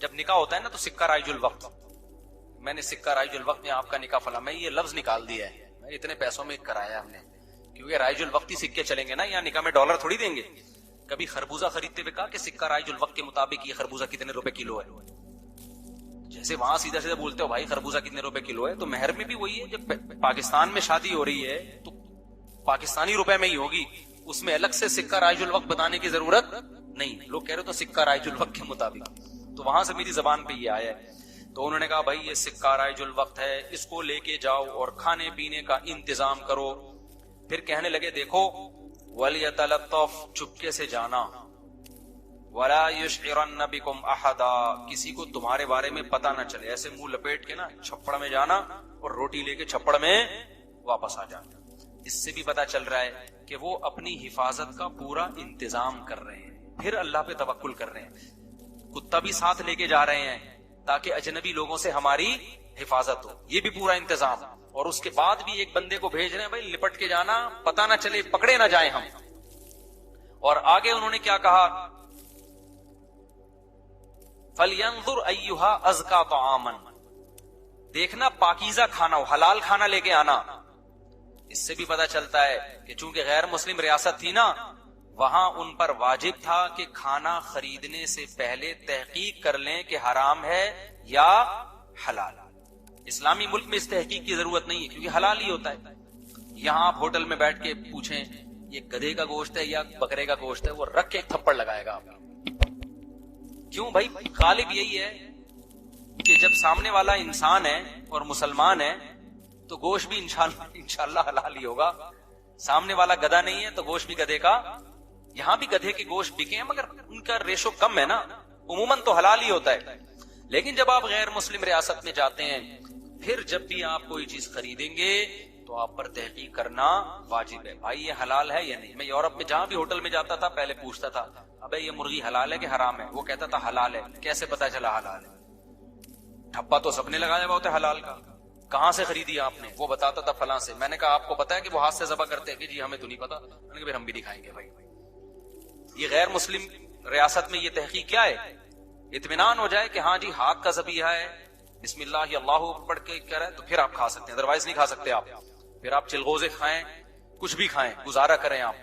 جب نکاح ہوتا ہے نا تو سکہ رائج الوقت، میں نے سکہ رائج الوقت میں آپ کا نکاح فلاں، میں یہ لفظ نکال دیا ہے، میں اتنے پیسوں میں کرایا ہم نے، کیونکہ رائج الوقت ہی سکے چلیں گے نا، یہاں نکاح میں ڈالر تھوڑی دیں گے۔ کبھی خربوزہ خریدتے ہوئے کہا کہ سکہ رائج الوقت کے مطابق یہ خربوزہ کتنے روپے کلو ہے، جیسے وہاں سیدھا سیدھا بولتے ہو بھائی خربوزہ کتنے روپے کلو ہے، تو مہر میں بھی وہی ہے، جب پاکستان میں شادی ہو رہی ہے تو پاکستانی روپے میں ہی ہوگی، اس میں الگ سے سکہ رائج الوقت بتانے کی ضرورت نہیں، لوگ کہہ رہے تو سکہ رائج الوقت کے مطابق، تو وہاں سے میری زبان پہ یہ آیا ہے۔ تو انہوں نے کہا بھائی یہ سکہ رائج الوقت ہے، اس کو لے کے جاؤ اور کھانے پینے کا انتظام کرو۔ پھر کہنے لگے دیکھو وَلْيَتَلَطَّفْ، چپکے سے جانا، وَلَا يُشْعِرَنَّ بِكُمْ أَحَدًا، کسی کو تمہارے بارے میں پتہ نہ چلے، ایسے منہ لپیٹ کے نا چھپڑ میں جانا اور روٹی لے کے چھپڑ میں واپس آ جانا۔ اس سے بھی پتہ چل رہا ہے کہ وہ اپنی حفاظت کا پورا انتظام کر رہے ہیں، پھر اللہ پہ توکل کر رہے ہیں، کتا بھی ساتھ لے کے جا رہے ہیں تاکہ اجنبی لوگوں سے ہماری حفاظت ہو، یہ بھی پورا انتظام، اور اس کے بعد بھی ایک بندے کو بھیج رہے ہیں بھائی لپٹ کے جانا، پتہ نہ چلے، پکڑے نہ جائیں ہم۔ اور آگے انہوں نے کیا کہا، فَلْيَنظُرْ أَيُّهَا أَزْكَىٰ طَعَامًا، دیکھنا پاکیزہ کھانا ہو، حلال کھانا لے کے آنا۔ اس سے بھی پتہ چلتا ہے کہ چونکہ غیر مسلم ریاست تھی نا، وہاں ان پر واجب تھا کہ کھانا خریدنے سے پہلے تحقیق کر لیں کہ حرام ہے یا حلال۔ اسلامی ملک میں اس تحقیق کی ضرورت نہیں ہے کیونکہ حلال ہی ہوتا ہے۔ یہاں آپ ہوٹل میں بیٹھ کے پوچھیں یہ گدھے کا گوشت ہے یا بکرے کا گوشت ہے، وہ رکھ کے ایک تھپڑ لگائے گا آپ۔ کیوں بھائی؟ غالب یہی ہے کہ جب سامنے والا انسان ہے اور مسلمان ہے تو گوشت بھی انشاءاللہ حلال ہی ہوگا، سامنے والا گدھا نہیں ہے تو گوشت بھی گدھے کا۔ یہاں بھی گدھے کے گوشت بکے ہیں مگر ان کا ریشو کم ہے نا، عموماً تو حلال ہی ہوتا ہے۔ لیکن جب آپ غیر مسلم ریاست میں جاتے ہیں، پھر جب بھی آپ کوئی چیز خریدیں گے تو آپ پر تحقیق کرنا واجب ہے، بھائی یہ حلال ہے یا نہیں۔ میں یورپ میں جہاں بھی ہوٹل میں جاتا تھا پہلے پوچھتا تھا ابے یہ مرغی حلال ہے کہ حرام ہے، وہ کہتا تھا حلال ہے۔ کیسے پتا چلا حلال ہے؟ ٹھپا تو سب نے لگایا ہوا ہوتا ہے حلال کا، کہاں سے خریدی آپ نے؟ وہ بتاتا تھا فلاں سے۔ میں نے کہا آپ کو پتا ہے کہ وہ ہاتھ سے ذبح کرتے ہیں؟ کہ جی ہمیں تو نہیں پتا۔ میں نے کہا پھر ہم بھی نہیں کھائیں گے بھائی۔ یہ غیر مسلم ریاست میں یہ تحقیق کیا ہے؟ اطمینان ہو جائے کہ ہاں جی ہاتھ کا ذبیحہ ہے، بسم اللہ اللہ پڑھ کے کہہ رہا ہے تو پھر آپ کھا سکتے ہیں، ادروائز نہیں کھا سکتے آپ۔ پھر آپ چلغوزے کھائیں، کچھ بھی کھائیں، گزارا کریں آپ،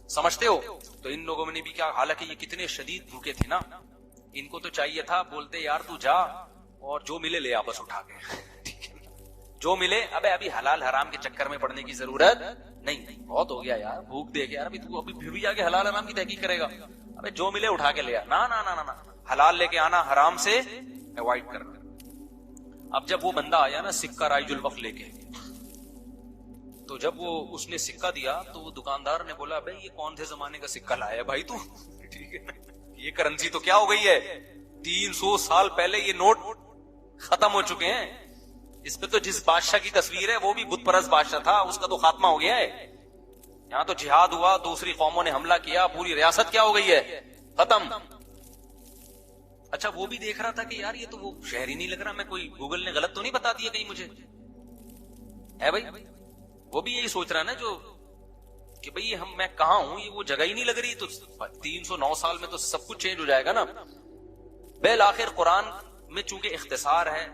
سمجھتے ہو؟ تو ان لوگوں نے بھی کیا، حالانکہ یہ کتنے شدید بھوکے تھے نا، ان کو تو چاہیے تھا بولتے یار تو جا اور جو ملے لے آپس اٹھا کے، جو ملے۔ ابھی حلال حرام کے چکر میں پڑنے کی ضرورت نہیں، بہت ہو گیا یار، بھوک دے کے یار، ابھی پھر بھی جا کے حلال حرام کی تحقیق کرے گا؟ ابے جو ملے اٹھا کے لے آ، نا، حلال لے کے آنا، حرام سے اوائڈ کرنا۔ اب جب وہ بندہ آیا نا سکہ رائج الوقت لے کے، تو جب وہ اس نے سکہ دیا تو وہ دکاندار نے بولا بھائی یہ کون سے زمانے کا سکہ لایا ہے بھائی تو؟ ٹھیک ہے، یہ کرنسی تو کیا ہو گئی ہے، 300 سال پہلے یہ نوٹ ختم ہو چکے ہیں، اس پہ تو جس بادشاہ کی تصویر ہے وہ بھی بت پرست بادشاہ تھا، اس کا تو خاتمہ ہو گیا ہے۔ یہاں تو جہاد ہوا، دوسری قوموں نے حملہ کیا، پوری ریاست کیا ہو گئی ہے، ختم۔ اچھا وہ بھی دیکھ رہا تھا کہ یار یہ تو وہ شہر ہی نہیں لگ رہا، میں کوئی گوگل نے غلط تو نہیں بتا دیا کہیں مجھے، ہے بھائی؟ وہ بھی یہی سوچ رہا نا جو کہ بھئی میں کہاں ہوں، یہ وہ جگہ ہی نہیں لگ رہی، تو 309 سال میں تو سب کچھ چینج ہو جائے گا نا۔ بالآخر قرآن میں چونکہ اختصار ہے،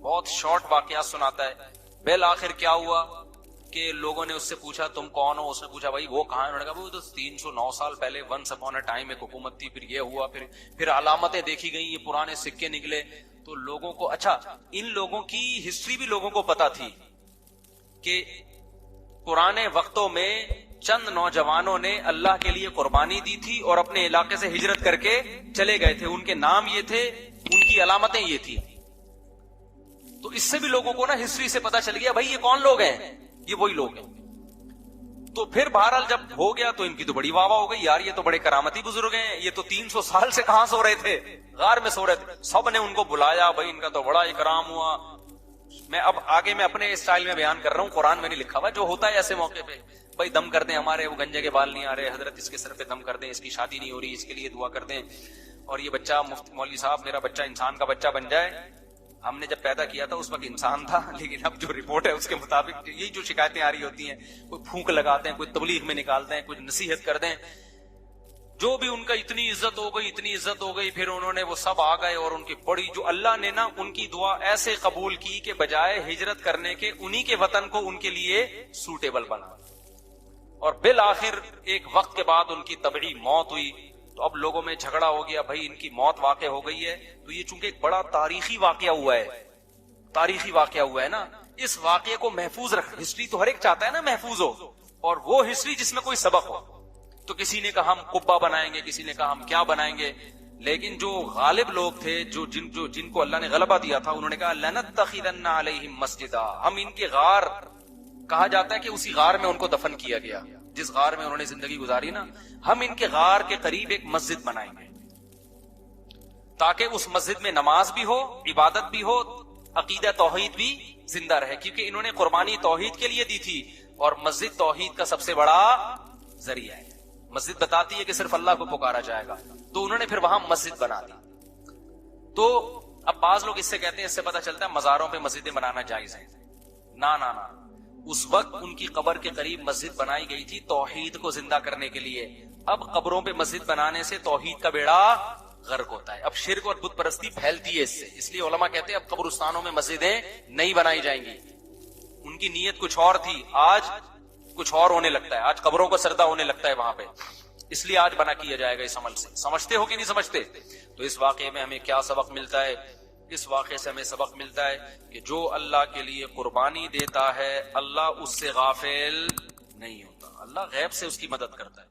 بہت شارٹ واقعات سناتا ہے، بالآخر کیا ہوا کہ لوگوں نے اس سے پوچھا تم کون ہو؟ اس نے پوچھا بھائی وہ کہاں ہے؟ انہوں نے کہا وہ تو 309 سال پہلے ونس اپون اے ٹائم ایک حکومت تھی، پھر یہ ہوا، پھر علامتیں دیکھی گئی، یہ پرانے سکے نکلے۔ تو لوگوں کو، اچھا ان لوگوں کی ہسٹری بھی لوگوں کو پتا تھی کہ پرانے وقتوں میں چند نوجوانوں نے اللہ کے لیے قربانی دی تھی اور اپنے علاقے سے ہجرت کر کے چلے گئے تھے، ان کے نام یہ تھے، ان کی علامتیں یہ تھی۔ تو اس سے بھی لوگوں کو نا ہسٹری سے پتا چل گیا بھائی یہ کون لوگ ہیں، یہ وہی لوگ ہیں۔ تو پھر بہرحال جب ہو گیا تو ان کی تو بڑی واہ واہ ہو گئی، یار یہ تو بڑے کرامتی بزرگ ہیں، یہ تو 300 سال سے کہاں سو رہے تھے، غار میں سو رہے تھے. سب نے ان کو بلایا، بھائی ان کا تو بڑا اکرام ہوا. میں اب آگے میں اپنے اسٹائل میں بیان کر رہا ہوں، قرآن میں نہیں لکھا ہوا، جو ہوتا ہے ایسے موقع پہ. بھائی دم کر دیں، ہمارے وہ گنجے کے بال نہیں آ رہے، حضرت اس کے سر پہ دم کر دیں، اس کی شادی نہیں ہو رہی، اس کے لیے دعا کر دیں، اور یہ بچہ مولوی صاحب میرا بچہ انسان کا بچہ بن جائے. ہم نے جب پیدا کیا تھا اس وقت انسان تھا، لیکن اب جو رپورٹ ہے اس کے مطابق یہی جو شکایتیں آ رہی ہوتی ہیں، کوئی پھونک لگاتے ہیں، کوئی تبلیغ میں نکالتے ہیں، کوئی نصیحت کر دیں، جو بھی ان کا اتنی عزت ہو گئی، اتنی عزت ہو گئی. پھر انہوں نے وہ سب آ گئے اور ان کی بڑی جو اللہ نے نا ان کی دعا ایسے قبول کی کہ بجائے ہجرت کرنے کے انہی کے وطن کو ان کے لیے سوٹیبل بنا. اور بالآخر ایک وقت کے بعد ان کی طبعی موت ہوئی. تو اب لوگوں میں جھگڑا ہو گیا، بھائی ان کی موت واقع ہو گئی ہے تو یہ چونکہ ایک بڑا تاریخی واقعہ ہوا ہے، تاریخی واقعہ ہوا ہے نا، اس واقعے کو محفوظ رکھ. ہسٹری تو ہر ایک چاہتا ہے نا محفوظ ہو، اور وہ ہسٹری جس میں کوئی سبق ہو. تو کسی نے کہا ہم قبہ بنائیں گے، کسی نے کہا ہم کیا بنائیں گے، لیکن جو غالب لوگ تھے، جن کو اللہ نے غلبہ دیا تھا، انہوں نے کہا لنتخذن علیہم مسجدا. ہم ان کے غار، کہا جاتا ہے کہ اسی غار میں ان کو دفن کیا گیا جس غار میں انہوں نے زندگی گزاری نا، ہم ان کے غار کے قریب ایک مسجد بنائیں گے تاکہ اس مسجد میں نماز بھی ہو، عبادت بھی ہو، عقیدہ توحید بھی زندہ رہے. کیونکہ انہوں نے قربانی توحید کے لیے دی تھی، اور مسجد توحید کا سب سے بڑا ذریعہ ہے. مسجد بتاتی ہے کہ صرف اللہ کو پکارا جائے گا، تو انہوں نے پھر وہاں مسجد بنا دی. تو اب بعض لوگ اس سے کہتے ہیں، اس سے پتہ چلتا ہے مزاروں پہ مسجدیں بنانا جائز ہے. نہ نہ نہ، اس وقت ان کی قبر کے قریب مسجد بنائی گئی تھی توحید کو زندہ کرنے کے لیے. اب قبروں پہ مسجد بنانے سے توحید کا بیڑا غرق ہوتا ہے. اب شرک اور بت پرستی پھیلتی ہے اس سے، اس لیے علماء کہتے ہیں اب قبرستانوں میں مسجدیں نہیں بنائی جائیں گی. ان کی نیت کچھ اور تھی، آج کچھ اور ہونے لگتا ہے، آج قبروں کو سردہ ہونے لگتا ہے وہاں پہ، اس لیے آج بنا کیا جائے گا اس عمل سے. سمجھتے ہو کہ نہیں سمجھتے؟ تو اس واقعے میں ہمیں کیا سبق ملتا ہے؟ اس واقعے سے ہمیں سبق ملتا ہے کہ جو اللہ کے لیے قربانی دیتا ہے اللہ اس سے غافل نہیں ہوتا، اللہ غیب سے اس کی مدد کرتا ہے.